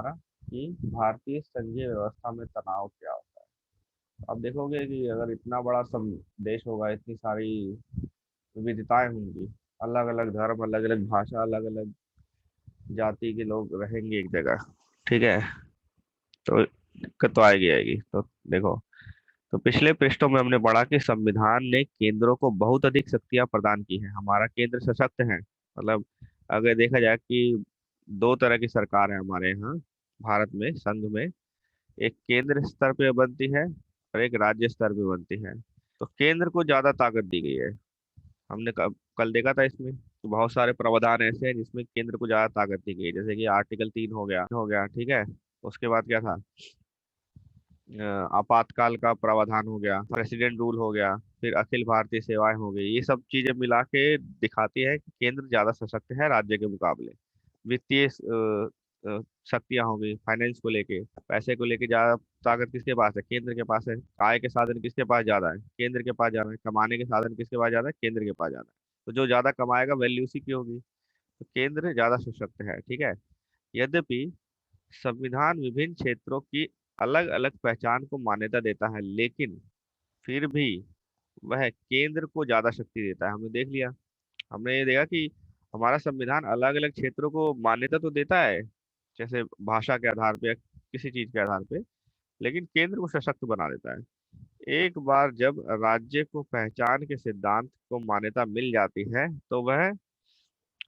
कि भारतीय संघीय व्यवस्था में तनाव क्या होता है। आप देखोगे कि अगर इतना बड़ा देश होगा, इतनी सारी विविधताएं होंगी, अलग अलग धर्म, अलग अलग भाषा, अलग अलग जाति के लोग रहेंगे एक जगह, ठीक है, तो दिक्कत तो आएगी आएगी। तो देखो, तो पिछले पृष्ठों में हमने पढ़ा कि संविधान ने केंद्रों को बहुत अधिक शक्तियां प्रदान की हैं। हमारा केंद्र सशक्त है, मतलब अगर देखा जाए कि दो तरह की सरकार है हमारे यहाँ भारत में, संघ में। एक केंद्र स्तर पे बनती है और एक राज्य स्तर पे बनती है। तो केंद्र को ज्यादा ताकत दी गई है। हमने कल देखा था इसमें कि बहुत सारे प्रावधान ऐसे हैं जिसमें केंद्र को ज्यादा ताकत दी गई है, जैसे कि आर्टिकल 3 हो गया, ठीक है। उसके बाद क्या था, आपातकाल का प्रावधान हो गया, प्रेसिडेंट रूल हो गया, फिर अखिल भारतीय सेवाएं हो गई। ये सब चीजें मिला के दिखाती है कि केंद्र ज्यादा सशक्त है राज्य के मुकाबले। वित्तीय शक्तियां हो गई, फाइनेंस को लेके, पैसे को लेके ज्यादा ताकत किसके पास है? केंद्र के पास है। आय के साधन किसके पास ज्यादा है? केंद्र के पास ज्यादा है। कमाने के साधन किसके पास ज्यादा है? केंद्र के पास ज्यादा है। तो जो ज्यादा कमाएगा वैल्यू उसी की होगी। तो केंद्र ज्यादा सशक्त है, ठीक है। यद्यपि संविधान विभिन्न क्षेत्रों की अलग अलग पहचान को मान्यता देता है, लेकिन फिर भी वह केंद्र को ज्यादा शक्ति देता है। हमने देख लिया, हमने ये देखा कि हमारा संविधान अलग अलग क्षेत्रों को मान्यता तो देता है, जैसे भाषा के आधार पे या किसी चीज के आधार पे, लेकिन केंद्र को सशक्त बना देता है। एक बार जब राज्य को पहचान के सिद्धांत को मान्यता मिल जाती है तो वह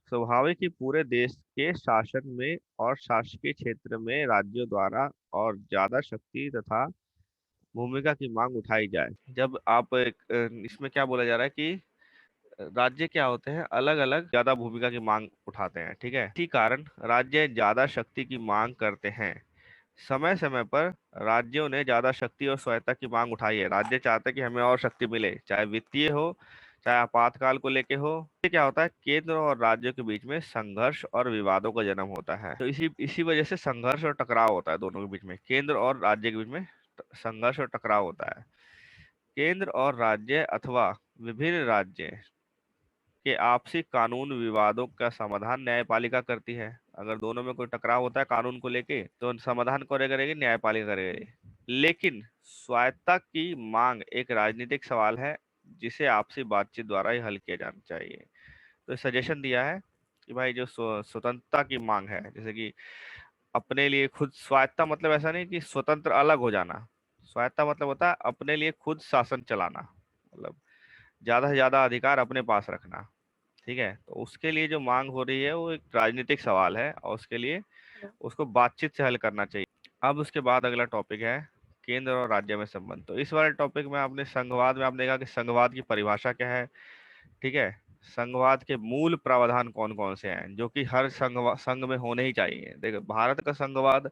स्वाभाविक ही पूरे देश के शासन में और शासकीय क्षेत्र में राज्यों द्वारा और ज्यादा शक्ति तथा भूमिका की मांग उठाई जाए। जब आप इसमें क्या बोला जा रहा है कि राज्य क्या होते हैं, अलग अलग ज्यादा भूमिका की मांग उठाते हैं, ठीक है। इसी कारण राज्य ज्यादा शक्ति की मांग करते हैं। समय समय पर राज्यों ने ज्यादा शक्ति और स्वायत्ता की मांग उठाई है। राज्य चाहते हैं कि हमें और शक्ति मिले, चाहे वित्तीय हो, चाहे आपातकाल को लेके हो। ये क्या होता है, केंद्र और राज्यों के बीच में संघर्ष और विवादों का जन्म होता है। तो इसी इसी वजह से संघर्ष और टकराव होता है दोनों के बीच में, केंद्र और राज्य के बीच में संघर्ष और टकराव होता है। केंद्र और राज्य अथवा विभिन्न राज्य के आपसी कानून विवादों का समाधान न्यायपालिका करती है। अगर दोनों में कोई टकराव होता है कानून को लेके तो समाधान करेगी न्यायपालिका करेगी। लेकिन स्वायत्ता की मांग एक राजनीतिक सवाल है जिसे आपसी बातचीत द्वारा ही हल किया जाना चाहिए। तो सजेशन दिया है कि भाई जो स्वतंत्रता की मांग है, जैसे कि अपने लिए खुद, स्वायत्ता मतलब ऐसा नहीं कि स्वतंत्र अलग हो जाना। स्वायत्ता मतलब होता है अपने लिए खुद शासन चलाना, मतलब ज्यादा से ज्यादा अधिकार अपने पास रखना, ठीक है। तो उसके लिए जो मांग हो रही है वो एक राजनीतिक सवाल है और उसके लिए उसको बातचीत से हल करना चाहिए। अब उसके बाद अगला टॉपिक है केंद्र और राज्य में संबंध। तो इस वाले टॉपिक में आपने संघवाद में आपने देखा कि संघवाद की परिभाषा क्या है, ठीक है। संघवाद के मूल प्रावधान कौन कौन से हैं जो कि हर संघ में होने ही चाहिए। देखो, भारत का संघवाद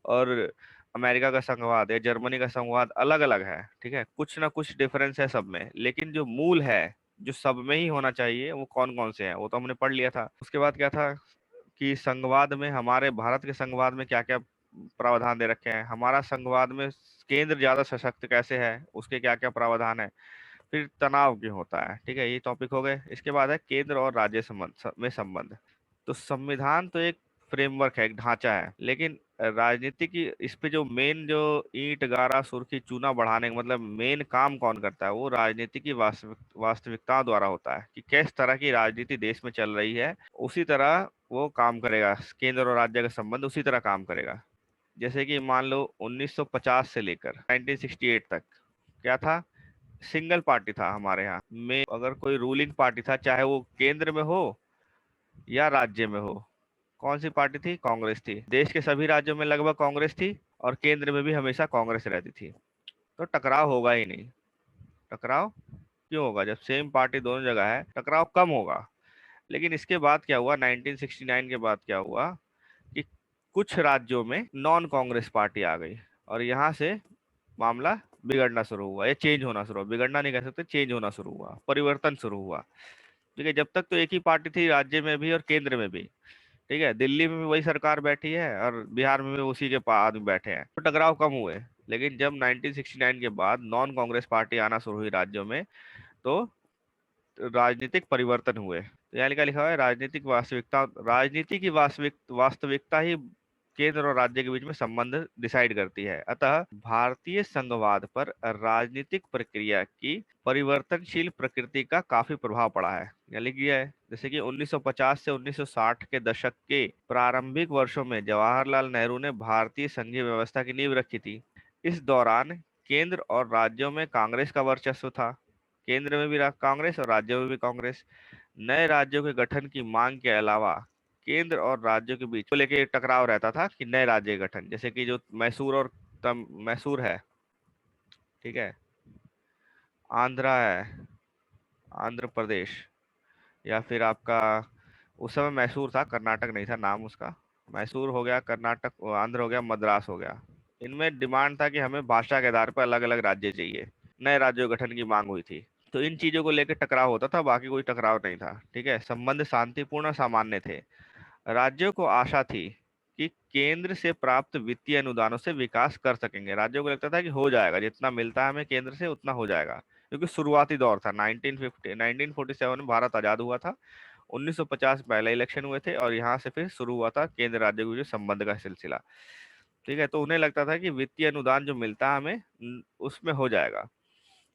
और अमेरिका का संघवाद या जर्मनी का संघवाद अलग अलग है, ठीक है। कुछ ना कुछ डिफरेंस है सब में, लेकिन जो मूल है, जो सब में ही होना चाहिए, वो कौन कौन से हैं वो तो हमने पढ़ लिया था। उसके बाद क्या था कि संघवाद में, हमारे भारत के संघवाद में क्या क्या प्रावधान दे रखे हैं, हमारा संघवाद में केंद्र ज्यादा सशक्त कैसे है, उसके क्या क्या प्रावधान है, फिर तनाव क्यों होता है, ठीक है। ये टॉपिक हो गए। इसके बाद है केंद्र और राज्य में संबंध। तो संविधान तो एक फ्रेमवर्क है, एक ढांचा है, लेकिन राजनीति की इस पे जो मेन, जो ईंट गारा सुर्खी चूना बढ़ाने का मतलब मेन काम कौन करता है, वो राजनीति की वास्तविकता द्वारा होता है कि किस तरह की राजनीति देश में चल रही है, उसी तरह वो काम करेगा। केंद्र और राज्य का संबंध उसी तरह काम करेगा। जैसे कि मान लो 1950 से लेकर 1968 तक क्या था, सिंगल पार्टी था हमारे यहाँ में। अगर कोई रूलिंग पार्टी था, चाहे वो केंद्र में हो या राज्य में हो, कौन सी पार्टी थी? कांग्रेस थी। देश के सभी राज्यों में लगभग कांग्रेस थी और केंद्र में भी हमेशा कांग्रेस रहती थी। तो टकराव होगा ही नहीं। टकराव क्यों होगा? जब सेम पार्टी दोनों जगह है, टकराव कम होगा। लेकिन इसके बाद क्या हुआ, 1969 के बाद क्या हुआ कि कुछ राज्यों में नॉन कांग्रेस पार्टी आ गई और यहाँ से मामला बिगड़ना शुरू हुआ, या चेंज होना शुरू हुआ। बिगड़ना नहीं कह सकते, चेंज होना शुरू हुआ, परिवर्तन शुरू हुआ। ठीक है, जब तक तो एक ही पार्टी थी राज्य में भी और केंद्र में भी, ठीक है। दिल्ली में भी वही सरकार बैठी है और बिहार में भी उसी के आदमी बैठे हैं, तो टकराव कम हुए। लेकिन जब 1969 के बाद नॉन कांग्रेस पार्टी आना शुरू हुई राज्यों में, तो राजनीतिक परिवर्तन हुए। तो यहाँ लिखा लिखा है राजनीतिक वास्तविकता, राजनीति की वास्तविकता ही केंद्र और राज्य के बीच में संबंध डिसाइड करती है। अतः भारतीय संघवाद पर राजनीतिक प्रक्रिया की परिवर्तनशील प्रकृति का काफी प्रभाव पड़ा है। यानी कि है जैसे कि 1950 से 1960 के दशक के प्रारंभिक वर्षों में जवाहरलाल नेहरू ने भारतीय संघीय व्यवस्था की नींव रखी थी। इस दौरान केंद्र और राज्यों में कांग्रेस का वर्चस्व था। केंद्र में भी कांग्रेस और राज्यों में भी कांग्रेस। नए राज्यों के गठन की मांग के अलावा केंद्र और राज्यों के बीच को लेके टकराव रहता था कि नए राज्य गठन, जैसे कि जो मैसूर और मैसूर है, ठीक है, आंध्रा है, आंध्र प्रदेश, या फिर आपका उस समय मैसूर था, कर्नाटक नहीं था नाम उसका। मैसूर हो गया कर्नाटक, आंध्र हो गया, मद्रास हो गया। इनमें डिमांड था कि हमें भाषा के आधार पर अलग अलग राज्य चाहिए। नए राज्यों गठन की मांग हुई थी। तो इन चीजों को लेकर टकराव होता था, बाकी कोई टकराव नहीं था। ठीक है, संबंध शांतिपूर्ण और सामान्य थे। राज्यों को आशा थी कि केंद्र से प्राप्त वित्तीय अनुदानों से विकास कर सकेंगे। राज्यों को लगता था कि हो जाएगा, जितना मिलता है हमें केंद्र से उतना हो जाएगा, क्योंकि शुरुआती दौर था। 1947 में भारत आजाद हुआ था। 1950 पहले इलेक्शन हुए थे और यहाँ से फिर शुरू हुआ था केंद्र राज्य के जो संबंध का सिलसिला। ठीक है, तो उन्हें लगता था कि वित्तीय अनुदान जो मिलता है हमें उसमें हो जाएगा।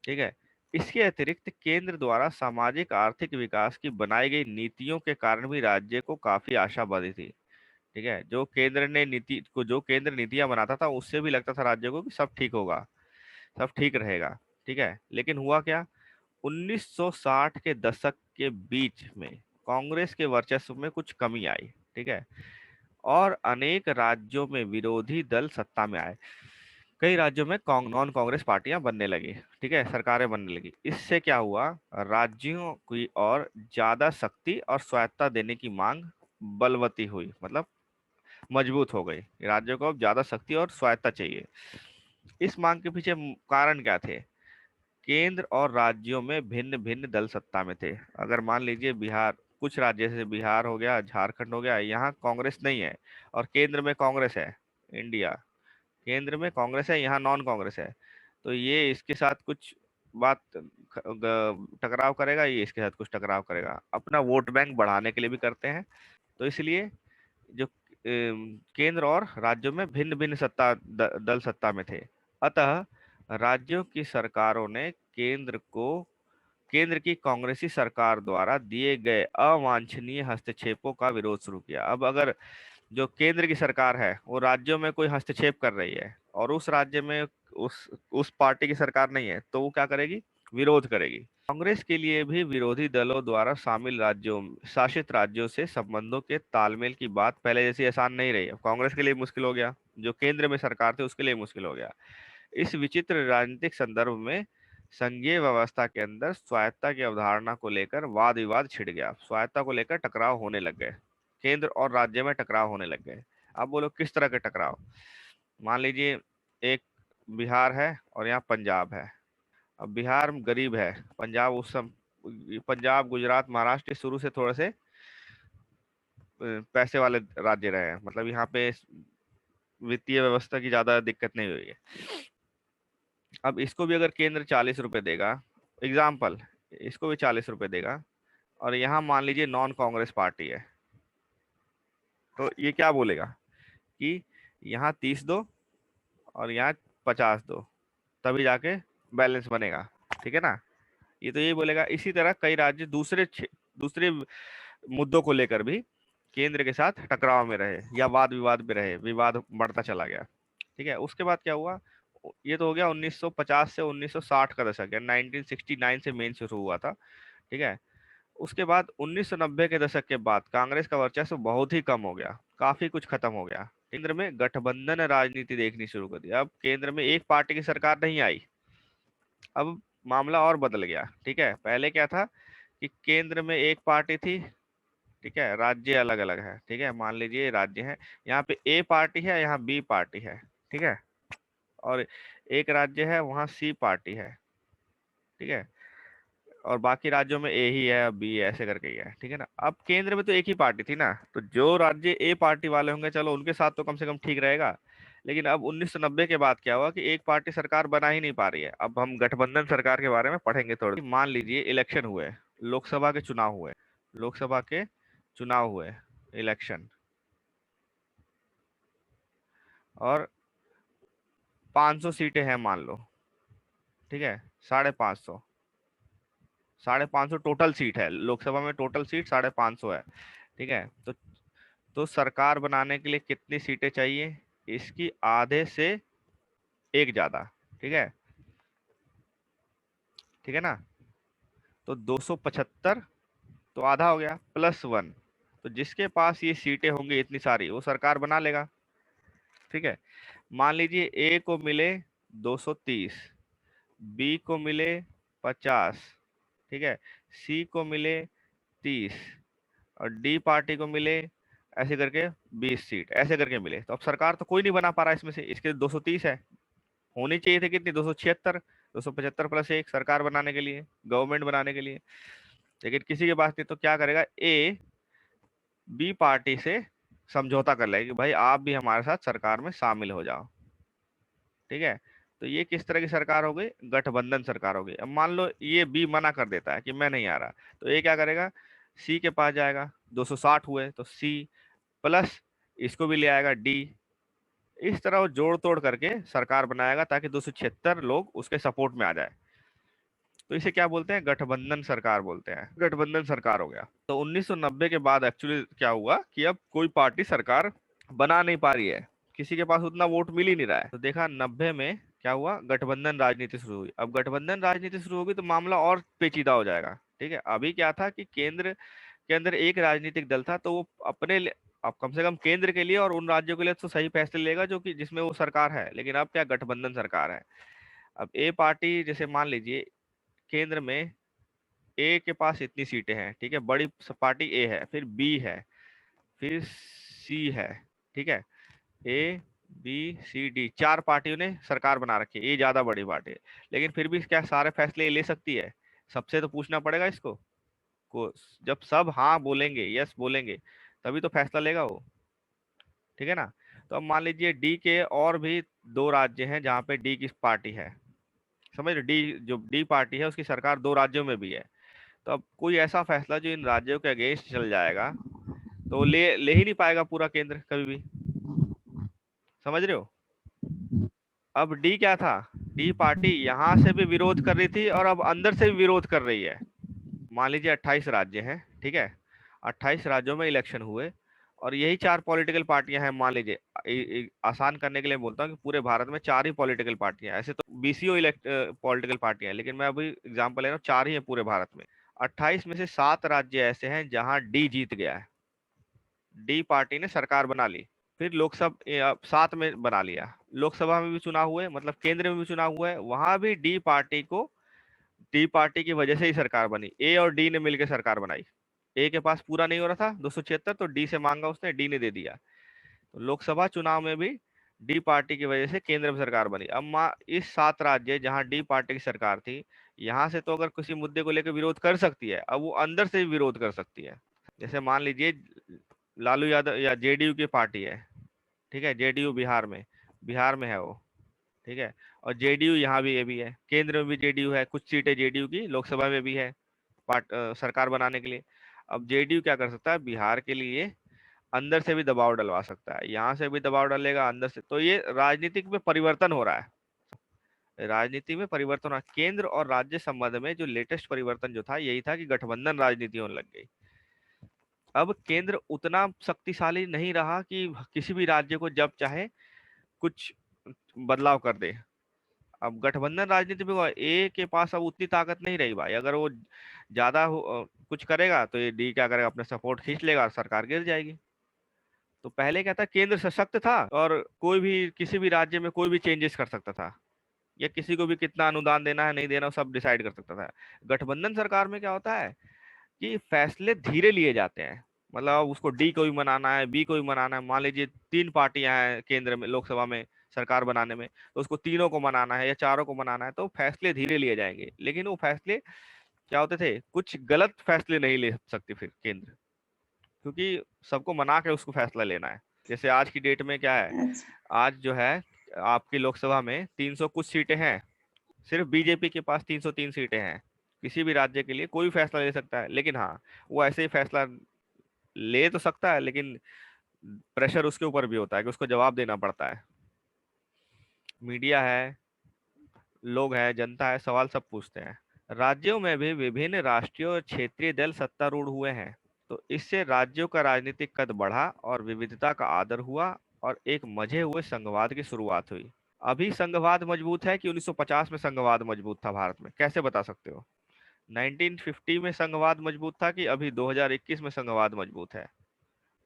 ठीक है, इसके अतिरिक्त केंद्र द्वारा सामाजिक आर्थिक विकास की बनाई गई नीतियों के कारण भी राज्य को काफी आशा बंधी थी। ठीक है, जो केंद्र नीतियां बनाता था उससे भी लगता था राज्यों को कि सब ठीक होगा, सब ठीक रहेगा। ठीक है, लेकिन हुआ क्या, 1960 के दशक के बीच में कांग्रेस के वर्चस्व में कुछ कमी आई। ठीक है, और अनेक राज्यों में विरोधी दल सत्ता में आए। कई राज्यों में नॉन कांग्रेस पार्टियां बनने लगी। ठीक है, सरकारें बनने लगी। इससे क्या हुआ, राज्यों की और ज्यादा शक्ति और स्वायत्ता देने की मांग बलवती हुई, मतलब मजबूत हो गई। राज्यों को अब ज्यादा शक्ति और स्वायत्ता चाहिए। इस मांग के पीछे कारण क्या थे, केंद्र और राज्यों में भिन्न भिन्न दल सत्ता में थे। अगर मान लीजिए बिहार, कुछ राज्य जैसे बिहार हो गया, झारखंड हो गया, यहाँ कांग्रेस नहीं है और केंद्र में कांग्रेस है। इंडिया, केंद्र में कांग्रेस है, यहाँ नॉन कांग्रेस है। तो ये इसके साथ कुछ बात टकराव करेगा, ये इसके साथ कुछ टकराव करेगा। अपना वोट बैंक बढ़ाने के लिए भी करते हैं। तो इसलिए जो केंद्र और राज्यों में भिन्न भिन्न दल सत्ता में थे। अतः राज्यों की सरकारों ने केंद्र की कांग्रेसी सरकार द्वारा दिए गए अवांछनीय हस्तक्षेपों का विरोध शुरू किया। अब अगर जो केंद्र की सरकार है वो राज्यों में कोई हस्तक्षेप कर रही है और उस राज्य में उस पार्टी की सरकार नहीं है, तो वो क्या करेगी, विरोध करेगी। कांग्रेस के लिए भी विरोधी दलों द्वारा शासित राज्यों से संबंधों के तालमेल की बात पहले जैसी आसान नहीं रही। अब कांग्रेस के लिए मुश्किल हो गया, जो केंद्र में सरकार थी उसके लिए मुश्किल हो गया। इस विचित्र राजनीतिक संदर्भ में संघीय व्यवस्था के अंदर स्वायत्ता की अवधारणा को लेकर वाद विवाद छिड़ गया। स्वायत्ता को लेकर टकराव होने लग गए, केंद्र और राज्य में टकराव होने लग गए। अब बोलो किस तरह के टकराव। मान लीजिए एक बिहार है और यहाँ पंजाब है। अब बिहार गरीब है, पंजाब पंजाब गुजरात महाराष्ट्र शुरू से थोड़े से पैसे वाले राज्य रहे हैं, मतलब यहाँ पे वित्तीय व्यवस्था की ज्यादा दिक्कत नहीं हुई है। अब इसको भी अगर केंद्र 40 रुपए देगा, एग्जाम्पल, इसको भी 40 रुपए देगा, और यहाँ मान लीजिए नॉन कांग्रेस पार्टी है, तो ये क्या बोलेगा कि यहाँ 30 दो और यहाँ 50 दो, तभी जाके बैलेंस बनेगा। ठीक है ना, ये तो यही बोलेगा। इसी तरह कई राज्य दूसरे मुद्दों को लेकर भी केंद्र के साथ टकराव में रहे या वाद विवाद में रहे, विवाद बढ़ता चला गया। ठीक है, उसके बाद क्या हुआ, ये तो हो गया 1950 से 1960 का दशक, या 1969 से मेन शुरू हुआ था। ठीक है, उसके बाद 1990 के दशक के बाद कांग्रेस का वर्चस्व बहुत ही कम हो गया, काफी कुछ खत्म हो गया। केंद्र में गठबंधन राजनीति देखनी शुरू कर दी। अब केंद्र में एक पार्टी की सरकार नहीं आई, अब मामला और बदल गया। ठीक है, पहले क्या था कि केंद्र में एक पार्टी थी, ठीक है, राज्य अलग अलग है। ठीक है, मान लीजिए राज्य है, यहाँ पे ए पार्टी है, यहाँ बी पार्टी है। ठीक है, और एक राज्य है वहाँ सी पार्टी है। ठीक है, और बाकी राज्यों में ए ही है, बी ऐसे करके ही है। ठीक है ना, अब केंद्र में तो एक ही पार्टी थी ना, तो जो राज्य ए पार्टी वाले होंगे चलो उनके साथ तो कम से कम ठीक रहेगा। लेकिन अब 1990 के बाद क्या हुआ कि एक पार्टी सरकार बना ही नहीं पा रही है। अब हम गठबंधन सरकार के बारे में पढ़ेंगे थोड़ी। मान लीजिए इलेक्शन हुए, लोकसभा के चुनाव हुए, लोकसभा के चुनाव हुए, इलेक्शन, और 500 सीटें हैं मान लो, ठीक है, 550, 550 टोटल सीट है लोकसभा में, टोटल सीट 550 है, ठीक है। तो सरकार बनाने के लिए कितनी सीटें चाहिए, इसकी आधे से एक ज्यादा, ठीक है, ठीक है ना। तो 275, तो आधा हो गया, +1, तो जिसके पास ये सीटें होंगी इतनी सारी, वो सरकार बना लेगा, ठीक है। मान लीजिए ए को मिले 230, बी को मिले 50, ठीक है, सी को मिले 30, और डी पार्टी को मिले ऐसे करके 20 सीट, ऐसे करके मिले। तो अब सरकार तो कोई नहीं बना पा रहा इसमें से, इसके 230 है, होनी चाहिए थी कितनी, 276, 275 +1 सरकार बनाने के लिए, गवर्नमेंट बनाने के लिए, लेकिन किसी के पास नहीं। तो क्या करेगा, ए बी पार्टी से समझौता कर लेगा कि भाई आप भी हमारे साथ सरकार में शामिल हो जाओ, ठीक है। तो ये किस तरह की सरकार हो गई, गठबंधन सरकार हो गई। अब मान लो ये बी मना कर देता है कि मैं नहीं आ रहा, तो ये क्या करेगा, सी के पास जाएगा, 260 हुए तो सी प्लस इसको भी ले आएगा डी, इस तरह वो जोड़ तोड़ करके सरकार बनाएगा ताकि 276 लोग उसके सपोर्ट में आ जाए। तो इसे क्या बोलते हैं, गठबंधन सरकार बोलते हैं, गठबंधन सरकार हो गया। तो 1990 के बाद एक्चुअली क्या हुआ कि अब कोई पार्टी सरकार बना नहीं पा रही है, किसी के पास उतना वोट मिल ही नहीं रहा है। तो देखा 90 में क्या हुआ, गठबंधन राजनीति शुरू हुई। अब गठबंधन राजनीति शुरू होगी तो मामला और पेचीदा हो जाएगा, ठीक है। अभी क्या था कि केंद्र के अंदर एक राजनीतिक दल था, तो वो अब कम से कम केंद्र के लिए और उन राज्यों के लिए तो सही फैसले लेगा जो कि जिसमें वो सरकार है, लेकिन अब क्या, गठबंधन सरकार है। अब ए पार्टी, जैसे मान लीजिए केंद्र में ए के पास इतनी सीटें हैं, ठीक है, बड़ी पार्टी ए है, फिर बी है, फिर सी है, ठीक है, ए बी सी डी, 4 पार्टियों ने सरकार बना रखी है, ये ज्यादा बड़ी पार्टी है, लेकिन फिर भी क्या सारे फैसले ये ले सकती है, सबसे तो पूछना पड़ेगा इसको को, जब सब हाँ बोलेंगे, यस बोलेंगे, तभी तो फैसला लेगा वो, ठीक है ना। तो अब मान लीजिए डी के और भी 2 राज्य हैं जहाँ पे डी की पार्टी है, समझ लो, डी जो डी पार्टी है उसकी सरकार 2 राज्यों में भी है। तो अब कोई ऐसा फैसला जो इन राज्यों के अगेंस्ट चल जाएगा, तो ले ले ही नहीं पाएगा पूरा केंद्र कभी भी, समझ रहे हो। अब डी क्या था, डी पार्टी यहां से भी विरोध कर रही थी और अब अंदर से भी विरोध कर रही है। मान लीजिए 28 राज्य हैं, ठीक है, 28 राज्यों में इलेक्शन हुए और यही 4 पॉलिटिकल पार्टियां हैं, मान लीजिए आसान करने के लिए बोलता हूँ कि पूरे भारत में 4 ही पॉलिटिकल पार्टियां हैं, ऐसे तो बीसीओ इलेक्ट पॉलिटिकल पार्टियां हैं, लेकिन मैं अभी एग्जांपल ले रहा हूँ, 4 ही है पूरे भारत में। 28 में से 7 राज्य ऐसे हैं जहां डी जीत गया है, डी पार्टी ने सरकार बना ली। फिर लोकसभा 7 में बना लिया, लोकसभा में भी चुनाव हुए, मतलब केंद्र में भी चुनाव हुआ है, वहां भी डी पार्टी की वजह से ही सरकार बनी, ए और डी ने मिलकर सरकार बनाई। ए के पास पूरा नहीं हो रहा था 276, तो डी से मांगा उसने, डी ने दे दिया। तो लोकसभा चुनाव में भी डी पार्टी की वजह से केंद्र में सरकार बनी। अब इस 7 राज्य जहां डी पार्टी की सरकार थी, यहां से तो अगर किसी मुद्दे को लेकर विरोध कर सकती है, अब वो अंदर से भी विरोध कर सकती है। जैसे मान लीजिए लालू यादव या जेडीयू की पार्टी है, ठीक है, जेडीयू बिहार में है वो, ठीक है, और जेडीयू यहाँ भी, ये भी है, केंद्र में भी जेडीयू है, कुछ सीटें जेडीयू की लोकसभा में भी है सरकार बनाने के लिए। अब जेडीयू क्या कर सकता है, बिहार के लिए अंदर से भी दबाव डलवा सकता है, यहाँ से भी दबाव डालेगा अंदर से। तो ये राजनीतिक में परिवर्तन हो रहा है, राजनीति में परिवर्तन हो रहा है। केंद्र और राज्य संबंध में जो लेटेस्ट परिवर्तन जो था, यही था कि गठबंधन राजनीति होने लग गई। अब केंद्र उतना शक्तिशाली नहीं रहा कि किसी भी राज्य को जब चाहे कुछ बदलाव कर दे। अब गठबंधन राजनीति में ए के पास अब उतनी ताकत नहीं रही भाई, अगर वो ज्यादा कुछ करेगा तो ये डी क्या करेगा, अपना सपोर्ट खींच लेगा और सरकार गिर जाएगी। तो पहले क्या था, केंद्र सशक्त था और कोई भी किसी भी राज्य में कोई भी चेंजेस कर सकता था, या किसी को भी कितना अनुदान देना है नहीं देना सब डिसाइड कर सकता था। गठबंधन सरकार में क्या होता है कि फैसले धीरे लिए जाते हैं, मतलब उसको डी को भी मनाना है, बी को भी मनाना है। मान लीजिए 3 पार्टियां हैं केंद्र में, लोकसभा में सरकार बनाने में, तो उसको तीनों को मनाना है या चारों को मनाना है, तो फैसले धीरे लिए जाएंगे। लेकिन वो फैसले क्या होते थे, कुछ गलत फैसले नहीं ले सकते फिर केंद्र, क्योंकि सबको मना के उसको फैसला लेना है। जैसे आज की डेट में क्या है, अच्छा। आज जो है आपकी लोकसभा में 300 कुछ सीटें हैं, सिर्फ बीजेपी के पास 303 सीटें हैं। किसी भी राज्य के लिए कोई फैसला ले सकता है, लेकिन हाँ, वो ऐसे ही फैसला ले तो सकता है, लेकिन प्रेशर उसके ऊपर भी होता है कि उसको जवाब देना पड़ता है। मीडिया है, लोग हैं, जनता है, सवाल सब पूछते हैं। राज्यों में भी विभिन्न राष्ट्रीय और क्षेत्रीय दल सत्तारूढ़ हुए हैं, तो इससे राज्यों का राजनीतिक कद बढ़ा और विविधता का आदर हुआ और एक मजे हुए संघवाद की शुरुआत हुई। अभी संघवाद मजबूत है कि 1950 में संघवाद मजबूत था भारत में, कैसे बता सकते हो? 1950 में संघवाद मजबूत था कि अभी 2021 में संघवाद मजबूत है?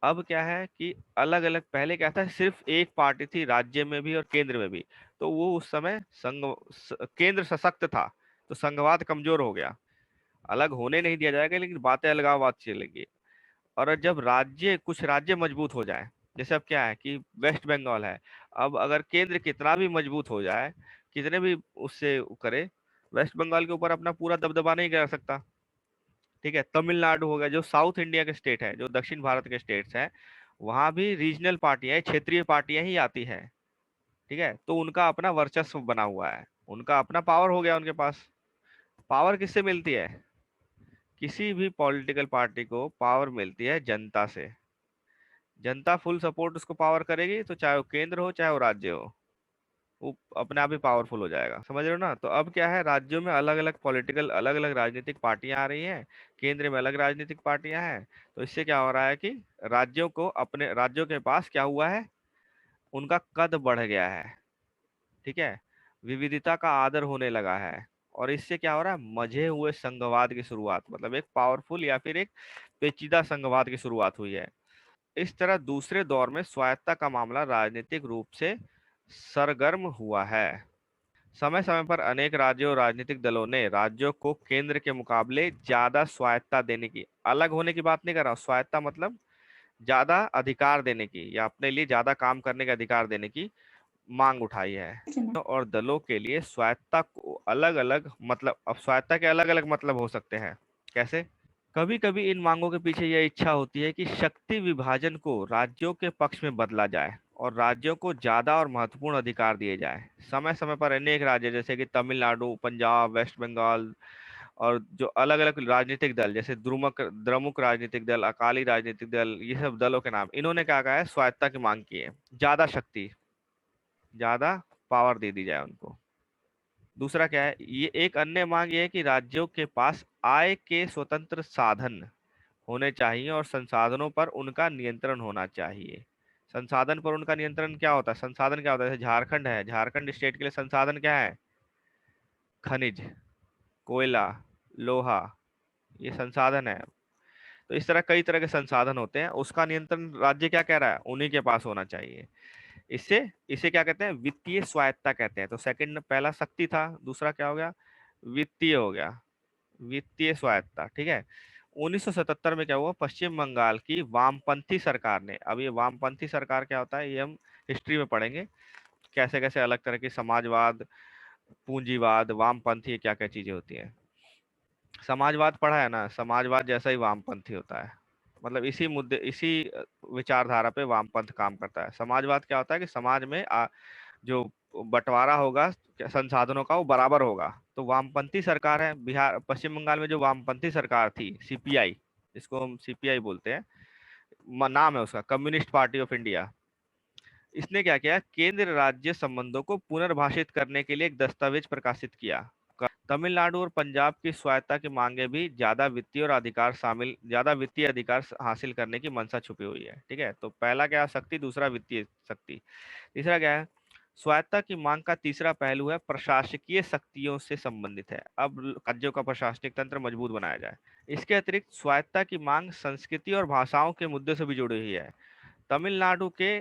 अब क्या है कि अलग अलग, पहले क्या था, सिर्फ एक पार्टी थी राज्य में भी और केंद्र में भी, तो वो उस समय केंद्र सशक्त था, तो संघवाद कमजोर हो गया। अलग होने नहीं दिया जाएगा, लेकिन बातें अलगाववाद चलेगी। और जब कुछ राज्य मजबूत हो जाए, जैसे अब क्या है कि वेस्ट बंगाल है, अब अगर केंद्र कितना भी मजबूत हो जाए, कितने भी उससे करे, वेस्ट बंगाल के ऊपर अपना पूरा दबदबा नहीं कर सकता। ठीक है, तमिलनाडु हो गया, जो साउथ इंडिया के स्टेट है, जो दक्षिण भारत के स्टेट्स हैं, वहां भी रीजनल पार्टियां, क्षेत्रीय पार्टियां ही आती है। ठीक है, तो उनका अपना वर्चस्व बना हुआ है, उनका अपना पावर हो गया उनके पास। पावर किससे मिलती है? किसी भी पॉलिटिकल पार्टी को पावर मिलती है जनता से। जनता फुल सपोर्ट उसको पावर करेगी, तो चाहे वो केंद्र हो चाहे वो राज्य हो, वो अपने आप ही पावरफुल हो जाएगा। समझ रहे हो ना? तो अब क्या है, राज्यों में अलग अलग पॉलिटिकल, अलग अलग राजनीतिक पार्टियां आ रही हैं, केंद्र में अलग राजनीतिक पार्टियां हैं। तो इससे क्या हो रहा है कि राज्यों के पास क्या हुआ है, उनका कद बढ़ गया है। ठीक है, विविधता का आदर होने लगा है, और इससे क्या हो रहा है, मजे हुए संघवाद की शुरुआत, मतलब एक पावरफुल या फिर एक पेचीदा संघवाद की शुरुआत हुई है। इस तरह दूसरे दौर में स्वायत्ता का मामला राजनीतिक रूप से सरगर्म हुआ है। समय समय पर अनेक राज्यों और राजनीतिक दलों ने राज्यों को केंद्र के मुकाबले ज्यादा स्वायत्ता देने की, अलग होने की बात नहीं कर रहा हूं, स्वायत्ता मतलब ज्यादा अधिकार देने की या अपने लिए ज्यादा काम करने का अधिकार देने की मांग उठाई है। और दलों के लिए स्वायत्ता को अलग अलग मतलब, अब स्वायत्ता के अलग अलग मतलब हो सकते हैं। कैसे? कभी कभी इन मांगों के पीछे यह इच्छा होती है कि शक्ति विभाजन को राज्यों के पक्ष में बदला जाए और राज्यों को ज्यादा और महत्वपूर्ण अधिकार दिए जाए। समय समय पर अनेक राज्य, जैसे कि तमिलनाडु, पंजाब, वेस्ट बंगाल, और जो अलग अलग राजनीतिक दल, जैसे द्रमुक राजनीतिक दल, अकाली राजनीतिक दल, ये सब दलों के नाम, इन्होंने क्या कहा है, स्वायत्ता की मांग की है, ज्यादा शक्ति, ज्यादा पावर दे दी जाए उनको। दूसरा क्या है, ये एक अन्य मांग ये है कि राज्यों के पास आय के स्वतंत्र साधन होने चाहिए और संसाधनों पर उनका नियंत्रण होना चाहिए। संसाधन पर उनका नियंत्रण क्या होता है, संसाधन क्या होता है, जैसे झारखंड है, झारखंड स्टेट के लिए संसाधन क्या है, खनिज, कोयला, लोहा, ये संसाधन है। तो इस तरह कई तरह के संसाधन होते हैं, उसका नियंत्रण राज्य क्या कह रहा है, उन्हीं के पास होना चाहिए। इससे इसे क्या कहते हैं, वित्तीय स्वायत्ता कहते हैं। तो सेकंड, पहला शक्ति था, दूसरा क्या हो गया, वित्तीय हो गया, वित्तीय स्वायत्ता। ठीक है, 1977 में क्या हुआ, पश्चिम बंगाल की वामपंथी सरकार ने, अब ये वामपंथी सरकार क्या होता है, ये हम हिस्ट्री में पढ़ेंगे, कैसे कैसे अलग तरह की समाजवाद, पूंजीवाद, वामपंथी, क्या क्या चीजें होती हैं। समाजवाद पढ़ा है ना, समाजवाद जैसा ही वामपंथी होता है, मतलब इसी मुद्दे, इसी विचारधारा पे वामपंथ काम करता है। समाजवाद क्या होता है कि समाज में जो बंटवारा होगा संसाधनों का, वो बराबर होगा। तो वामपंथी सरकार है बिहार, पश्चिम बंगाल में जो वामपंथी सरकार थी, सीपीआई, जिसको हम सीपीआई बोलते हैं, नाम है उसका, कम्युनिस्ट पार्टी ऑफ इंडिया। इसने क्या किया, केंद्र राज्य संबंधों को पुनर्भाषित करने के लिए एक दस्तावेज प्रकाशित किया। तमिलनाडु और पंजाब की स्वायत्ता की मांगे भी ज्यादा वित्तीय अधिकार हासिल करने की मंशा छुपी हुई है। ठीक है, तो पहला क्या, शक्ति, दूसरा वित्तीय शक्ति, तीसरा क्या है, स्वायत्ता की मांग का तीसरा पहलू है प्रशासकीय शक्तियों से संबंधित है। अब राज्यों का प्रशासनिक तंत्र मजबूत बनाया जाए। इसके अतिरिक्त स्वायत्ता की मांग संस्कृति और भाषाओं के मुद्दे से भी जुड़ी हुई है। तमिलनाडु के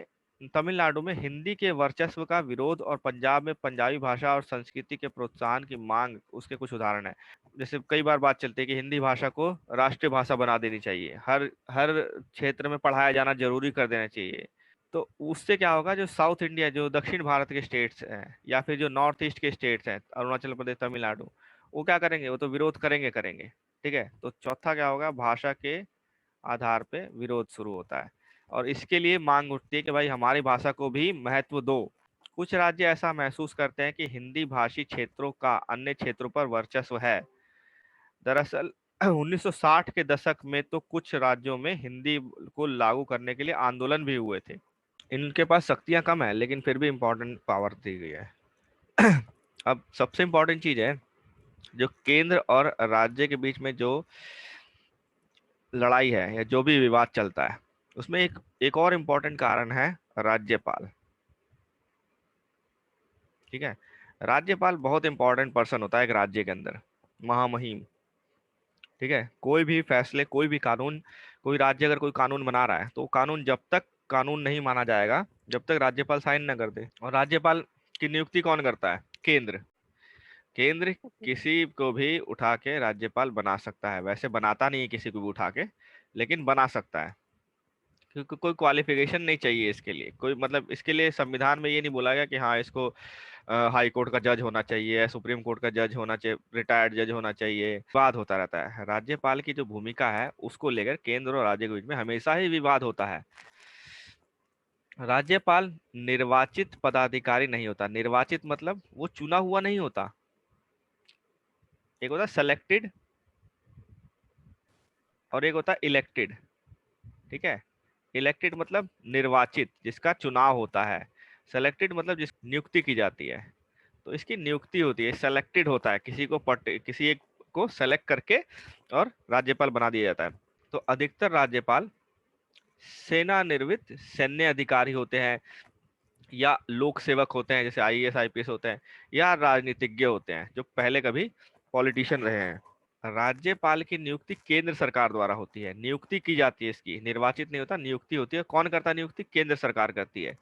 तमिलनाडु में हिंदी के वर्चस्व का विरोध और पंजाब में पंजाबी भाषा और संस्कृति के प्रोत्साहन की मांग, उसके कुछ उदाहरण है। जैसे कई बार बात चलती है कि हिंदी भाषा को राष्ट्रीय भाषा बना देनी चाहिए, हर हर क्षेत्र में पढ़ाया जाना जरूरी कर देना चाहिए। तो उससे क्या होगा, जो साउथ इंडिया, जो दक्षिण भारत के स्टेट्स हैं या फिर जो नॉर्थ ईस्ट के स्टेट्स हैं, अरुणाचल प्रदेश, तमिलनाडु, वो क्या करेंगे, वो तो विरोध करेंगे करेंगे। ठीक है, तो चौथा क्या होगा, भाषा के आधार पे विरोध शुरू होता है और इसके लिए मांग उठती है कि भाई हमारी भाषा को भी महत्व दो। कुछ राज्य ऐसा महसूस करते हैं कि हिंदी भाषी क्षेत्रों का अन्य क्षेत्रों पर वर्चस्व है। दरअसल 1960 के दशक में तो कुछ राज्यों में हिंदी को लागू करने के लिए आंदोलन भी हुए थे। इनके पास शक्तियां कम है, लेकिन फिर भी इंपॉर्टेंट पावर दी गई है। अब सबसे इंपॉर्टेंट चीज है, जो केंद्र और राज्य के बीच में जो लड़ाई है या जो भी विवाद चलता है, उसमें एक एक और इम्पोर्टेंट कारण है राज्यपाल। ठीक है, राज्यपाल बहुत इंपॉर्टेंट पर्सन होता है एक राज्य के अंदर, महामहिम। ठीक है, कोई भी फैसले, कोई भी कानून, कोई राज्य अगर कोई कानून बना रहा है तो वो कानून जब तक कानून नहीं माना जाएगा, जब तक राज्यपाल साइन ना कर दे। और राज्यपाल की नियुक्ति कौन करता है? केंद्र। केंद्र किसी को भी उठा के राज्यपाल बना सकता है, वैसे बनाता नहीं है किसी को भी उठा के, लेकिन बना सकता है, क्योंकि कोई क्वालिफिकेशन नहीं चाहिए इसके लिए, कोई मतलब इसके लिए संविधान में ये नहीं बोला गया कि हाँ इसको हाई कोर्ट का जज होना चाहिए, सुप्रीम कोर्ट का जज होना चाहिए, रिटायर्ड जज होना चाहिए। विवाद होता रहता है, राज्यपाल की जो भूमिका है उसको लेकर केंद्र और राज्य के बीच में हमेशा ही विवाद होता है। राज्यपाल निर्वाचित पदाधिकारी नहीं होता। निर्वाचित मतलब वो चुना हुआ नहीं होता, एक होता सेलेक्टेड और एक होता इलेक्टेड। ठीक है, इलेक्टेड मतलब निर्वाचित, जिसका चुनाव होता है। सेलेक्टेड मतलब जिस नियुक्ति की जाती है, तो इसकी नियुक्ति होती है। सेलेक्टेड होता है, किसी को किसी एक को सेलेक्ट करके और राज्यपाल बना दिया जाता है। तो अधिकतर राज्यपाल सेना निवृत्त सैन्य अधिकारी होते हैं, या लोक सेवक होते हैं, जैसे आईएएस आईपीएस होते हैं, या राजनीतिज्ञ होते हैं जो पहले कभी पॉलिटिशियन रहे हैं। राज्यपाल की नियुक्ति केंद्र सरकार द्वारा होती है, नियुक्ति की जाती है इसकी, निर्वाचित नहीं होता, नियुक्ति होती है। कौन करता है नियुक्ति? केंद्र सरकार करती है।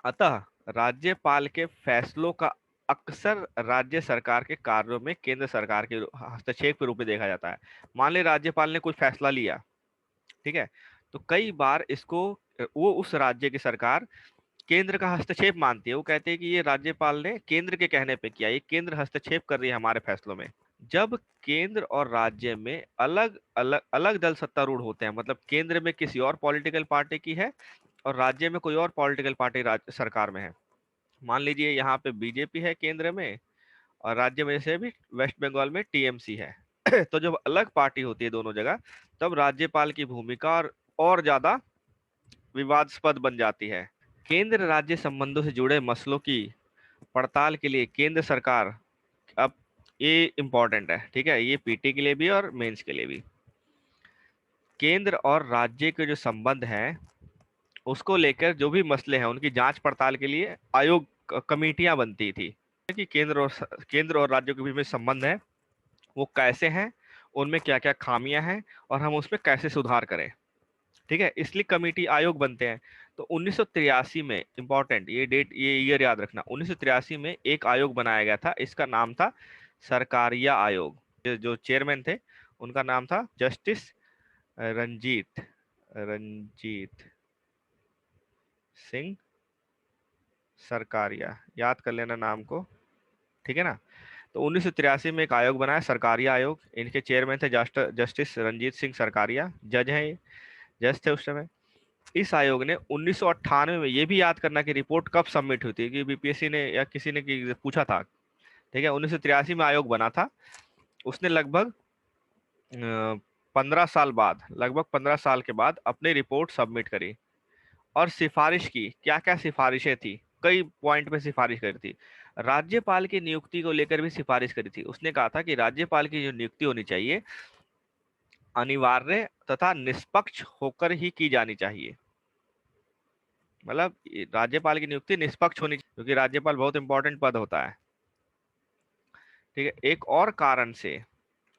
अतः राज्यपाल के फैसलों का अक्सर राज्य सरकार के कार्यों में केंद्र सरकार के हस्तक्षेप के रूप में देखा जाता है। मान ले राज्यपाल ने कोई फैसला लिया, ठीक है, तो कई बार इसको वो उस राज्य की सरकार केंद्र का हस्तक्षेप मानती है। वो कहते हैं कि ये राज्यपाल ने केंद्र के कहने पे किया, ये केंद्र हस्तक्षेप कर रही है हमारे फैसलों में। जब केंद्र और राज्य में अलग अलग अलग दल सत्तारूढ़ होते हैं, मतलब केंद्र में किसी और पॉलिटिकल पार्टी की है और राज्य में कोई और पॉलिटिकल पार्टी सरकार में है। मान लीजिए यहाँ पे बीजेपी है केंद्र में, और राज्य में से भी वेस्ट बंगाल में टीएमसी है। तो जब अलग पार्टी होती है दोनों जगह, तब राज्यपाल की भूमिका और ज्यादा विवादास्पद बन जाती है। केंद्र राज्य संबंधों से जुड़े मसलों की पड़ताल के लिए केंद्र सरकार, अब ये इंपॉर्टेंट है, ठीक है, ये पीटी के लिए भी और मेंस के लिए भी। केंद्र और राज्य के जो संबंध हैं उसको लेकर जो भी मसले हैं उनकी जांच पड़ताल के लिए आयोग कमेटियां बनती थी, कि केंद्र और राज्यों के बीच में संबंध है वो कैसे हैं, उनमें क्या क्या खामियां हैं, और हम उसमें कैसे सुधार करें। ठीक है, इसलिए कमेटी आयोग बनते हैं। तो 1983 में, इंपॉर्टेंट ये डेट, ये ईयर याद रखना, 1983 में एक आयोग बनाया गया था, इसका नाम था सरकारिया आयोग। जो चेयरमैन थे उनका नाम था जस्टिस रंजीत रंजीत सिंह सरकारिया, याद कर लेना नाम को, ठीक है ना। तो 1983 में एक आयोग बनाया, सरकारिया आयोग। इनके चेयरमैन थे जस्टिस रंजीत सिंह सरकारिया, जज हैं ये, जज थे उस समय। इस आयोग ने 1998 में, ये भी याद करना कि रिपोर्ट कब सबमिट हुई थी, कि बीपीएससी ने या किसी ने पूछा था। ठीक है, 1983 में आयोग बना था। उसने लगभग 15 साल बाद, लगभग 15 साल के बाद अपनी रिपोर्ट सबमिट करी और सिफारिश की। क्या क्या सिफारिशें थी? कई पॉइंट पे सिफारिश करी थी। राज्यपाल की नियुक्ति को लेकर भी सिफारिश करी थी। उसने कहा था कि राज्यपाल की जो नियुक्ति होनी चाहिए अनिवार्य तथा निष्पक्ष होकर ही की जानी चाहिए। मतलब राज्यपाल की नियुक्ति निष्पक्ष होनी चाहिए, क्योंकि राज्यपाल बहुत इंपॉर्टेंट पद होता है। ठीक है, एक और कारण से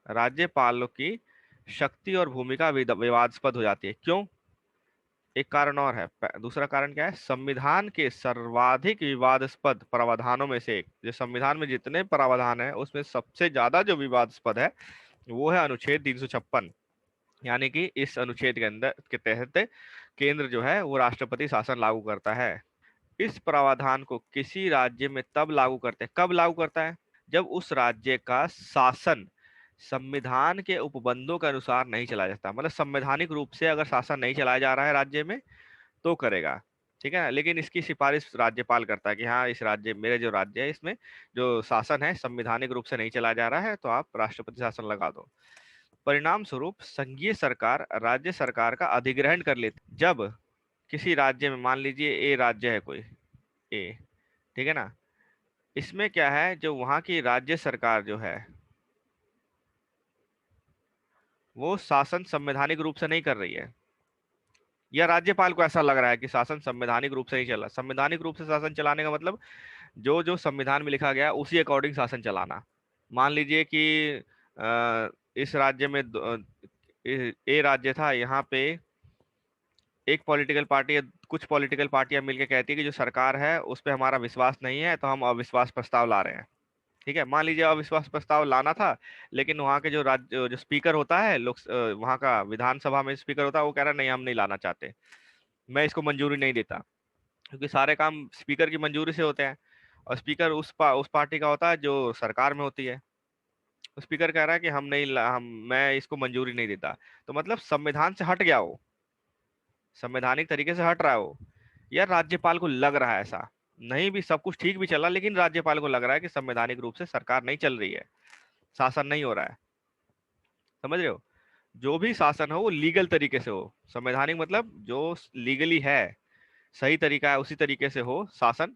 राज्यपालों की शक्ति और भूमिका विवादास्पद हो जाती है। क्यों? एक कारण और है। दूसरा कारण क्या है? संविधान के सर्वाधिक विवादास्पद प्रावधानों में से एक, जो संविधान में जितने प्रावधान है उसमें सबसे ज्यादा जो विवादास्पद है वो है अनुच्छेद 356। यानी कि इस अनुच्छेद के अंदर के तहत केंद्र जो है वो राष्ट्रपति शासन लागू करता है। इस प्रावधान को किसी राज्य में तब लागू करते हैं, कब लागू करता है? जब उस राज्य का शासन संविधान के उपबंधों के अनुसार नहीं चलाया जाता, मतलब संवैधानिक रूप से अगर शासन नहीं चलाया जा रहा है राज्य में तो करेगा। ठीक है ना, लेकिन इसकी सिफारिश राज्यपाल करता है कि हाँ इस राज्य, मेरे जो राज्य है इसमें जो शासन है संवैधानिक रूप से नहीं चलाया जा रहा है, तो आप राष्ट्रपति शासन लगा दो। परिणाम स्वरूप संघीय सरकार राज्य सरकार का अधिग्रहण कर लेती। जब किसी राज्य में, मान लीजिए ए राज्य है कोई, ए, ठीक है ना, इसमें क्या है, जो वहां की राज्य सरकार जो है वो शासन संवैधानिक रूप से नहीं कर रही है, या राज्यपाल को ऐसा लग रहा है कि शासन संवैधानिक रूप से नहीं चल रहा। संवैधानिक रूप से शासन चलाने का मतलब जो जो संविधान में लिखा गया है, उसी अकॉर्डिंग शासन चलाना। मान लीजिए कि इस राज्य में ए राज्य था, यहाँ पे एक पॉलिटिकल पार्टी या कुछ पॉलिटिकल पार्टियां मिलकर कहती है कि जो सरकार है उस पर हमारा विश्वास नहीं है, तो हम अविश्वास प्रस्ताव ला रहे हैं। ठीक है, मान लीजिए अविश्वास प्रस्ताव लाना था, लेकिन वहाँ के जो राज्य जो स्पीकर होता है, वहाँ का विधानसभा में स्पीकर होता है, वो कह रहा है नहीं हम नहीं लाना चाहते, मैं इसको मंजूरी नहीं देता। क्योंकि सारे काम स्पीकर की मंजूरी से होते हैं, और स्पीकर उस पार्टी का होता है जो सरकार में होती है। तो स्पीकर कह रहा है कि हम नहीं ला- हम मैं इसको मंजूरी नहीं देता, तो मतलब संविधान से हट गया वो, संवैधानिक तरीके से हट रहा है वो। यार राज्यपाल को लग रहा है ऐसा, नहीं भी सब कुछ ठीक भी चला, लेकिन राज्यपाल को लग रहा है कि संवैधानिक रूप से सरकार नहीं चल रही है, शासन नहीं हो रहा है। समझ रहे हो, जो भी शासन हो वो लीगल तरीके से हो, संवैधानिक मतलब जो लीगली है, सही तरीका है उसी तरीके से हो शासन,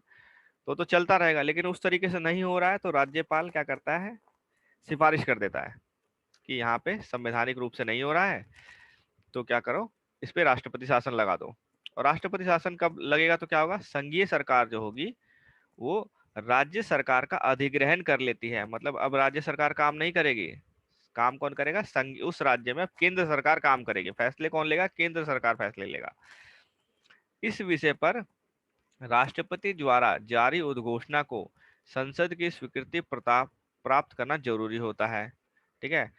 तो चलता रहेगा। लेकिन उस तरीके से नहीं हो रहा है, तो राज्यपाल क्या करता है, सिफारिश कर देता है कि यहाँ पे संवैधानिक रूप से नहीं हो रहा है, तो क्या करो, इस पे राष्ट्रपति शासन लगा दो। और राष्ट्रपति शासन कब लगेगा तो क्या होगा, संघीय सरकार जो होगी वो राज्य सरकार का अधिग्रहण कर लेती है। मतलब अब राज्य सरकार काम नहीं करेगी, काम कौन करेगा, संघ उस राज्य में अब केंद्र सरकार काम करेगी। फैसले कौन लेगा, केंद्र सरकार फैसले लेगा। इस विषय पर राष्ट्रपति द्वारा जारी उद्घोषणा को संसद की स्वीकृति प्रताप प्राप्त करना जरूरी होता है। ठीक है,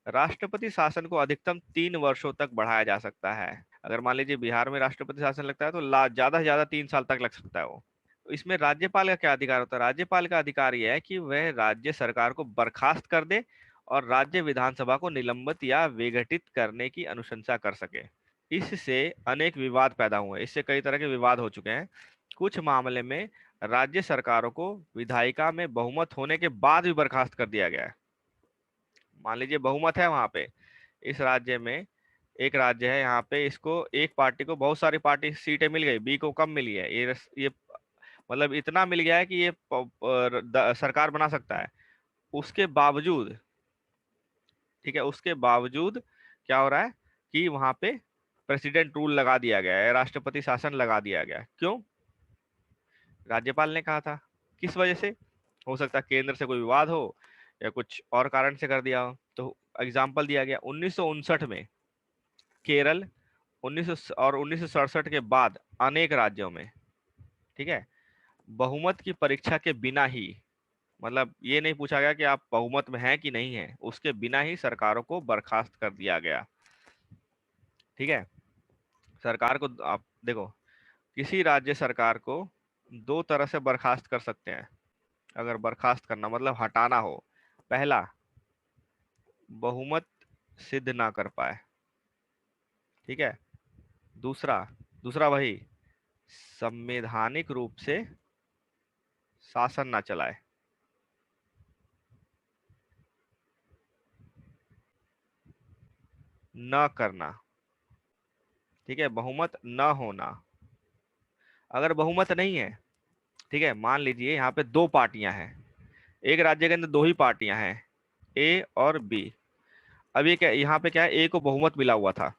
राष्ट्रपति शासन को अधिकतम 3 वर्षों तक बढ़ाया जा सकता है। अगर मान लीजिए बिहार में राष्ट्रपति शासन लगता है तो ज्यादा से ज्यादा 3 साल तक लग सकता है वो। तो इसमें राज्यपाल का क्या अधिकार होता है, राज्यपाल का अधिकार यह है कि वह राज्य सरकार को बर्खास्त कर दे और राज्य विधानसभा को निलंबित या विघटित करने की अनुशंसा कर सके। इससे अनेक विवाद पैदा हुए, इससे कई तरह के विवाद हो चुके हैं। कुछ मामले में राज्य सरकारों को विधायिका में बहुमत होने के बाद भी बर्खास्त कर दिया गया है। मान लीजिए बहुमत है वहां पे, इस राज्य में एक राज्य है, यहाँ पे इसको एक पार्टी को बहुत सारी पार्टी सीटें मिल गई, बी को कम मिली है, ये मतलब इतना मिल गया है कि ये सरकार बना सकता है। उसके बावजूद, ठीक है, उसके बावजूद क्या हो रहा है कि वहां पे प्रेसिडेंट रूल लगा दिया गया है, राष्ट्रपति शासन लगा दिया गया है। क्यों, राज्यपाल ने कहा था। किस वजह से, हो सकता है केंद्र से कोई विवाद हो या कुछ और कारण से कर दिया हो। तो एग्जाम्पल दिया गया 1959 में केरल, 1900 और 1967 के बाद अनेक राज्यों में, ठीक है, बहुमत की परीक्षा के बिना ही, मतलब ये नहीं पूछा गया कि आप बहुमत में हैं कि नहीं है, उसके बिना ही सरकारों को बर्खास्त कर दिया गया। ठीक है, सरकार को आप देखो, किसी राज्य सरकार को दो तरह से बर्खास्त कर सकते हैं। अगर बर्खास्त करना मतलब हटाना हो, पहला बहुमत सिद्ध ना कर पाए, ठीक है, दूसरा दूसरा वही संवैधानिक रूप से शासन ना चलाए। न करना, ठीक है, बहुमत न होना। अगर बहुमत नहीं है, ठीक है, मान लीजिए यहाँ पे दो पार्टियां हैं, एक राज्य के अंदर दो ही पार्टियां हैं, ए और बी। अब ये क्या, यहाँ पे क्या है, ए को बहुमत मिला हुआ था,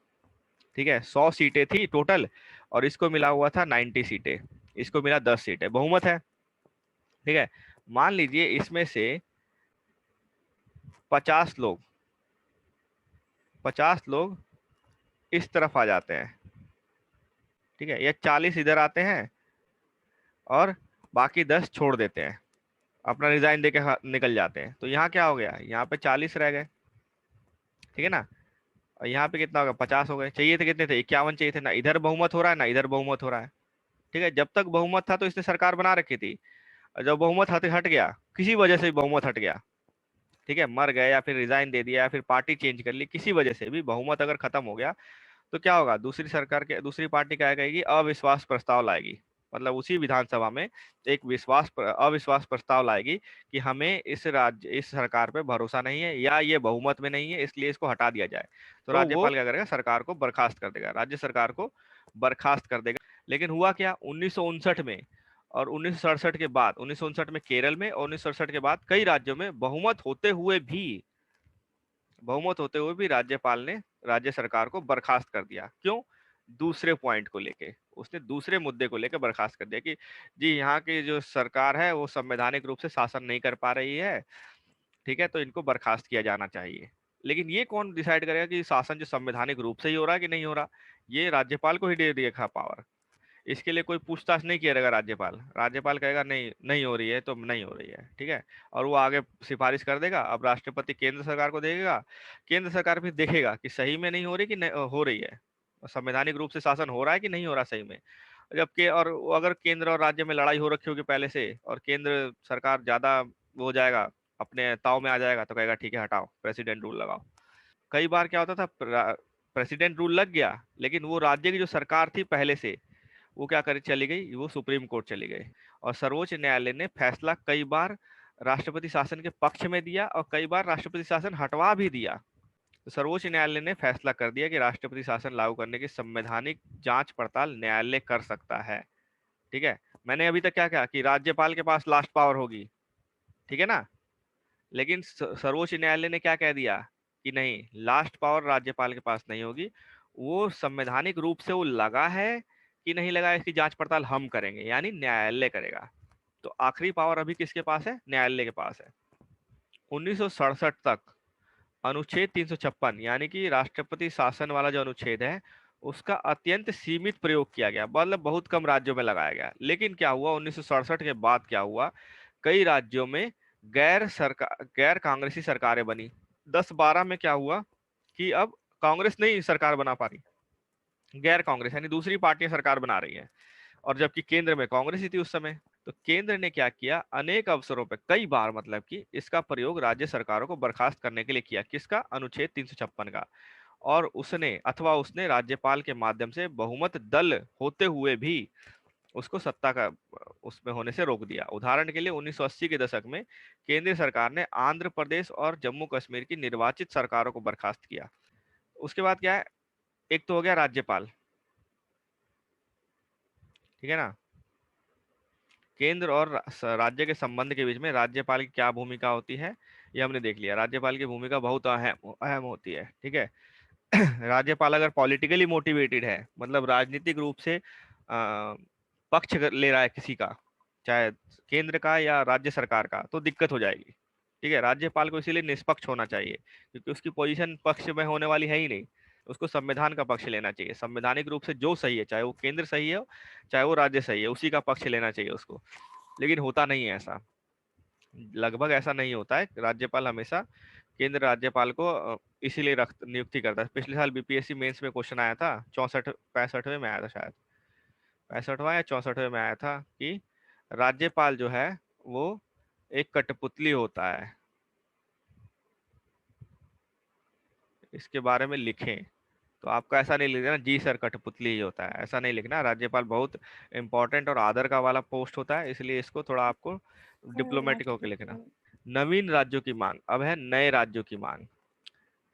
ठीक है, 100 सीटें थी टोटल, और इसको मिला हुआ था 90 सीटें, इसको मिला 10 सीटें, बहुमत है। ठीक है, मान लीजिए इसमें से 50 लोग, 50 लोग इस तरफ आ जाते हैं, ठीक है, या 40 इधर आते हैं और बाकी 10 छोड़ देते हैं, अपना रिजाइन देके निकल जाते हैं। तो यहाँ क्या हो गया, यहाँ पे 40 रह गए, ठीक है ना, और यहाँ पे कितना होगा, 50 हो गए। चाहिए थे कितने थे, 51 चाहिए थे ना, इधर बहुमत हो रहा है ना इधर बहुमत हो रहा है। ठीक है, जब तक बहुमत था तो इसने सरकार बना रखी थी, और जब बहुमत हट हट गया, किसी वजह से बहुमत हट गया, ठीक है, मर गए या फिर रिजाइन दे दिया या फिर पार्टी चेंज कर ली, किसी वजह से भी बहुमत अगर खत्म हो गया, तो क्या होगा, दूसरी सरकार के दूसरी पार्टी क्या कहेगी, अविश्वास प्रस्ताव लाएगी। मतलब उसी विधानसभा में एक अविश्वास प्रस्ताव लाएगी कि हमें इस सरकार पे भरोसा नहीं है, या ये बहुमत में नहीं है, इसलिए इसको हटा दिया जाए। तो राज्यपाल क्या करेगा, सरकार को बर्खास्त कर देगा, राज्य सरकार को बर्खास्त कर देगा। लेकिन हुआ क्या 1959 में, और 1967 के बाद 1959 में केरल में और 1967 के बाद कई राज्यों में बहुमत होते हुए भी राज्यपाल ने राज्य सरकार को बर्खास्त कर दिया। क्यों? दूसरे पॉइंट को लेके, उसने दूसरे मुद्दे को लेकर बर्खास्त कर दिया कि जी यहाँ की जो सरकार है वो संवैधानिक रूप से शासन नहीं कर पा रही है, ठीक है, तो इनको बर्खास्त किया जाना चाहिए। लेकिन ये कौन डिसाइड करेगा कि शासन जो संवैधानिक रूप से ही हो रहा है कि नहीं हो रहा? ये राज्यपाल को ही दे दिया पावर। इसके लिए कोई पूछताछ नहीं किया राज्यपाल। राज्यपाल कहेगा नहीं नहीं हो रही है तो नहीं हो रही है, ठीक है, और वो आगे सिफारिश कर देगा। अब राष्ट्रपति केंद्र सरकार को देगा, केंद्र सरकार फिर देखेगा कि सही में नहीं हो रही कि नहीं हो रही है, संवैधानिक रूप से शासन हो रहा है कि नहीं हो रहा सही में। जबकि और अगर केंद्र और राज्य में लड़ाई हो रखी होगी पहले से और केंद्र सरकार ज्यादा वो हो जाएगा, अपने ताव में आ जाएगा, तो कहेगा ठीक है हटाओ, प्रेसिडेंट रूल लगाओ। कई बार क्या होता था, प्रेसिडेंट रूल लग गया लेकिन वो राज्य की जो सरकार थी पहले से, वो क्या कर चली गई, वो सुप्रीम कोर्ट चली गई। और सर्वोच्च न्यायालय ने फैसला कई बार राष्ट्रपति शासन के पक्ष में दिया और कई बार राष्ट्रपति शासन हटवा भी दिया। तो सर्वोच्च न्यायालय ने फैसला कर दिया कि राष्ट्रपति शासन लागू करने की संवैधानिक जांच पड़ताल न्यायालय कर सकता है। ठीक है, मैंने अभी तक क्या कहा कि राज्यपाल के पास लास्ट पावर होगी, ठीक है ना, लेकिन सर्वोच्च न्यायालय ने क्या कह दिया कि नहीं, लास्ट पावर राज्यपाल के पास नहीं होगी, वो संवैधानिक रूप से वो लगा है कि नहीं लगा इसकी जांच पड़ताल हम करेंगे, यानी न्यायालय करेगा। तो आखिरी पावर अभी किसके पास है? न्यायालय के पास है। 1967 तक अनुच्छेद 356 यानी कि राष्ट्रपति शासन वाला जो अनुच्छेद है उसका अत्यंत सीमित प्रयोग किया गया, मतलब बहुत कम राज्यों में लगाया गया। लेकिन क्या हुआ 1967 के बाद, क्या हुआ, कई राज्यों में गैर कांग्रेसी सरकारें बनी। 10-12 में क्या हुआ कि अब कांग्रेस नहीं सरकार बना पा रही, गैर कांग्रेस यानी दूसरी पार्टियां सरकार बना रही है, और जबकि केंद्र में कांग्रेस ही थी उस समय। तो केंद्र ने क्या किया, अनेक अवसरों पर कई बार, मतलब कि इसका प्रयोग राज्य सरकारों को बर्खास्त करने के लिए किया। किसका? अनुच्छेद 356 का। और उसने राज्यपाल के माध्यम से बहुमत दल होते हुए भी उसको सत्ता का उसमें होने से रोक दिया। उदाहरण के लिए 1980 के दशक में केंद्रीय सरकार ने आंध्र प्रदेश और जम्मू कश्मीर की निर्वाचित सरकारों को बर्खास्त किया। उसके बाद क्या है, एक तो हो गया राज्यपाल, ठीक है ना, केंद्र और राज्य के संबंध के बीच में राज्यपाल की क्या भूमिका होती है ये हमने देख लिया। राज्यपाल की भूमिका बहुत अहम अहम होती है, ठीक है। राज्यपाल अगर पॉलिटिकली मोटिवेटेड है, मतलब राजनीतिक रूप से पक्ष ले रहा है किसी का, चाहे केंद्र का या राज्य सरकार का, तो दिक्कत हो जाएगी। ठीक है, राज्यपाल को इसीलिए निष्पक्ष होना चाहिए क्योंकि उसकी पोजीशन पक्ष में होने वाली है ही नहीं। उसको संविधान का पक्ष लेना चाहिए, संवैधानिक रूप से जो सही है, चाहे वो केंद्र सही है चाहे वो राज्य सही है, उसी का पक्ष लेना चाहिए उसको। लेकिन होता नहीं है ऐसा, लगभग ऐसा नहीं होता है। राज्यपाल हमेशा केंद्र राज्यपाल को इसीलिए रख नियुक्ति करता है। पिछले साल बीपीएससी मेंस में क्वेश्चन आया था, 64 65वें में आया था शायद, 65वां या 64वें में आया था कि राज्यपाल जो है वो एक कठपुतली होता है, इसके बारे में लिखें। तो आपका ऐसा नहीं लिखना जी सर कठपुतली ही होता है, ऐसा नहीं लिखना। राज्यपाल बहुत इंपॉर्टेंट और आदर का वाला पोस्ट होता है, इसलिए इसको थोड़ा आपको डिप्लोमेटिक होकर लिखना। नवीन राज्यों की मांग, अब है नए राज्यों की मांग।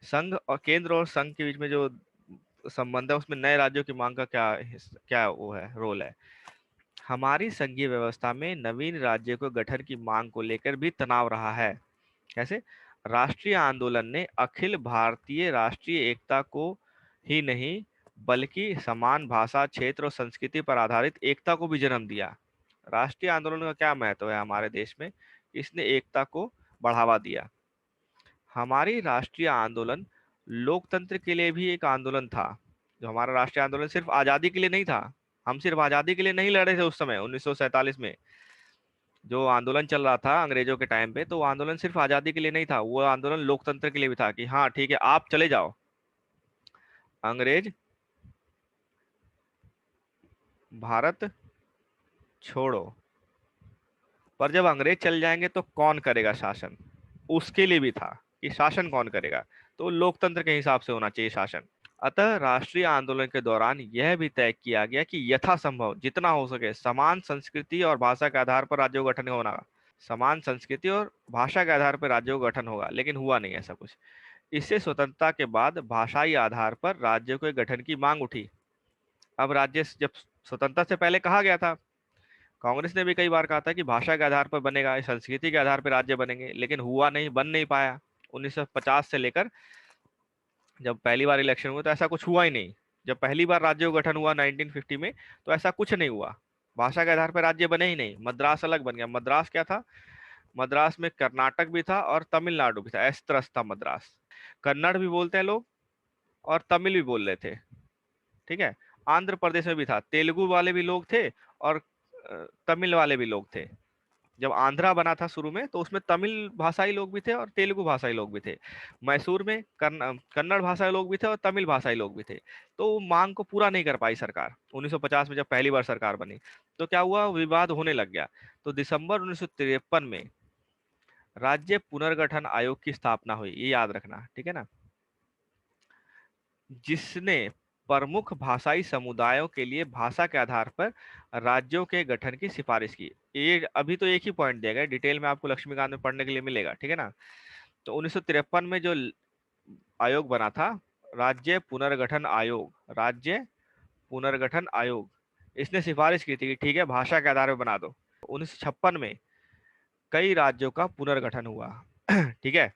संघ और केंद्र और संघ के बीच में जो संबंध है उसमें नए राज्यों की मांग का क्या वो है, रोल है। हमारी संघीय व्यवस्था में नवीन राज्य को गठन की मांग को लेकर भी तनाव रहा है। कैसे? राष्ट्रीय आंदोलन ने अखिल भारतीय राष्ट्रीय एकता को ही नहीं बल्कि समान भाषा, क्षेत्र और संस्कृति पर आधारित एकता को भी जन्म दिया। राष्ट्रीय आंदोलन का क्या महत्व है हमारे देश में? इसने एकता को बढ़ावा दिया। हमारी राष्ट्रीय आंदोलन लोकतंत्र के लिए भी एक आंदोलन था। जो हमारा राष्ट्रीय आंदोलन सिर्फ आजादी के लिए नहीं था, हम सिर्फ आजादी के लिए नहीं लड़े थे उस समय 1947 में जो आंदोलन चल रहा था अंग्रेजों के टाइम पे, तो वो आंदोलन सिर्फ आजादी के लिए नहीं था, वो आंदोलन लोकतंत्र के लिए भी था कि हाँ ठीक है आप चले जाओ, अंग्रेज भारत छोड़ो। पर जब अंग्रेज चल जाएंगे तो कौन करेगा शासन, उसके लिए भी था कि शासन कौन करेगा, तो लोकतंत्र के हिसाब से होना चाहिए शासन। अतः राष्ट्रीय आंदोलन के दौरान यह भी तय किया गया कि यथासंभव जितना हो सके समान संस्कृति और भाषा के आधार पर राज्यों का गठन होना। समान संस्कृति और भाषा के आधार पर राज्यों का गठन होगा, लेकिन हुआ नहीं ऐसा कुछ। इससे स्वतंत्रता के बाद भाषाई आधार पर राज्यों के गठन की मांग उठी। अब राज्य जब स्वतंत्रता से पहले कहा गया था कांग्रेस ने भी कई बार कहा था कि भाषा के आधार पर बनेगा, संस्कृति के आधार पर राज्य बनेंगे, लेकिन हुआ नहीं, बन नहीं पाया। 1950 से लेकर जब पहली बार इलेक्शन हुआ तो ऐसा कुछ हुआ ही नहीं। जब पहली बार राज्य का गठन हुआ 1950 में, तो ऐसा कुछ नहीं हुआ। भाषा के आधार पर राज्य बने ही नहीं। मद्रास अलग बन गया। मद्रास क्या था? मद्रास में कर्नाटक भी था और तमिलनाडु भी था, इस तरह था मद्रास। कन्नड़ भी बोलते हैं लोग और तमिल भी बोल रहे थे, ठीक है। आंध्र प्रदेश में भी था, तेलुगु वाले भी लोग थे और तमिल वाले भी लोग थे। जब आंध्रा बना था शुरू में, तो उसमें तमिल भाषाई लोग भी थे और तेलुगु भाषाई लोग भी थे। मैसूर में कन्नड़ भाषाई लोग भी थे और तमिल भाषाई लोग भी थे। तो वो मांग को पूरा नहीं कर पाई सरकार। 1950 में जब पहली बार सरकार बनी, तो क्या हुआ, विवाद होने लग गया। तो दिसंबर 1953 में राज्य पुनर्गठन आयोग की स्थापना हुई, ये याद रखना, ठीक है ना, जिसने प्रमुख भाषाई समुदायों के लिए भाषा के आधार पर राज्यों के गठन की सिफारिश की। ये अभी तो एक ही पॉइंट दिया गया, डिटेल में आपको लक्ष्मीकांत में पढ़ने के लिए मिलेगा, ठीक है ना। तो 1953 में जो आयोग बना था, राज्य पुनर्गठन आयोग, राज्य पुनर्गठन आयोग, इसने सिफारिश की थी कि ठीक है, भाषा के आधार पर बना दो। 1956 में कई राज्यों का पुनर्गठन हुआ ठीक है।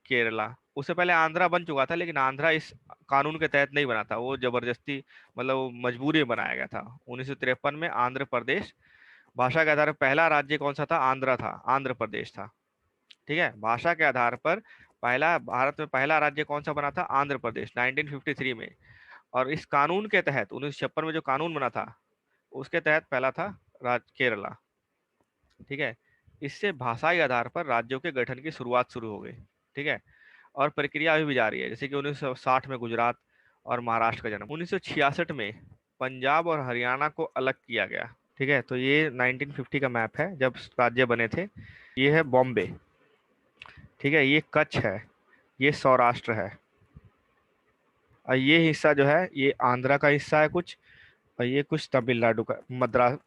केरला, उससे पहले आंध्रा बन चुका था, लेकिन आंध्रा इस कानून के तहत नहीं बना था, वो जबरदस्ती, मतलब वो मजबूरी में बनाया गया था। 1953 में आंध्र प्रदेश, भाषा के आधार पर पहला राज्य कौन सा था? आंध्र था, आंध्र प्रदेश था, ठीक है। भाषा के आधार पर पहला, भारत में पहला राज्य कौन सा बना था? आंध्र प्रदेश, 1953 में। और इस कानून के तहत 1956 में जो कानून बना था, उसके तहत पहला था केरला, ठीक है। इससे भाषाई आधार पर राज्यों के गठन की शुरुआत शुरू हो गई, ठीक है। और प्रक्रिया अभी भी जारी है, जैसे कि 1960 में गुजरात और महाराष्ट्र का जन्म। 1966 में पंजाब और हरियाणा को अलग किया गया, ठीक है। तो ये 1950 का मैप है, जब राज्य बने थे। ये है बॉम्बे, ठीक है, ये कच्छ है, ये सौराष्ट्र है, और ये हिस्सा जो है ये आंध्रा का हिस्सा है कुछ, और ये कुछ तमिलनाडु का, मद्रास,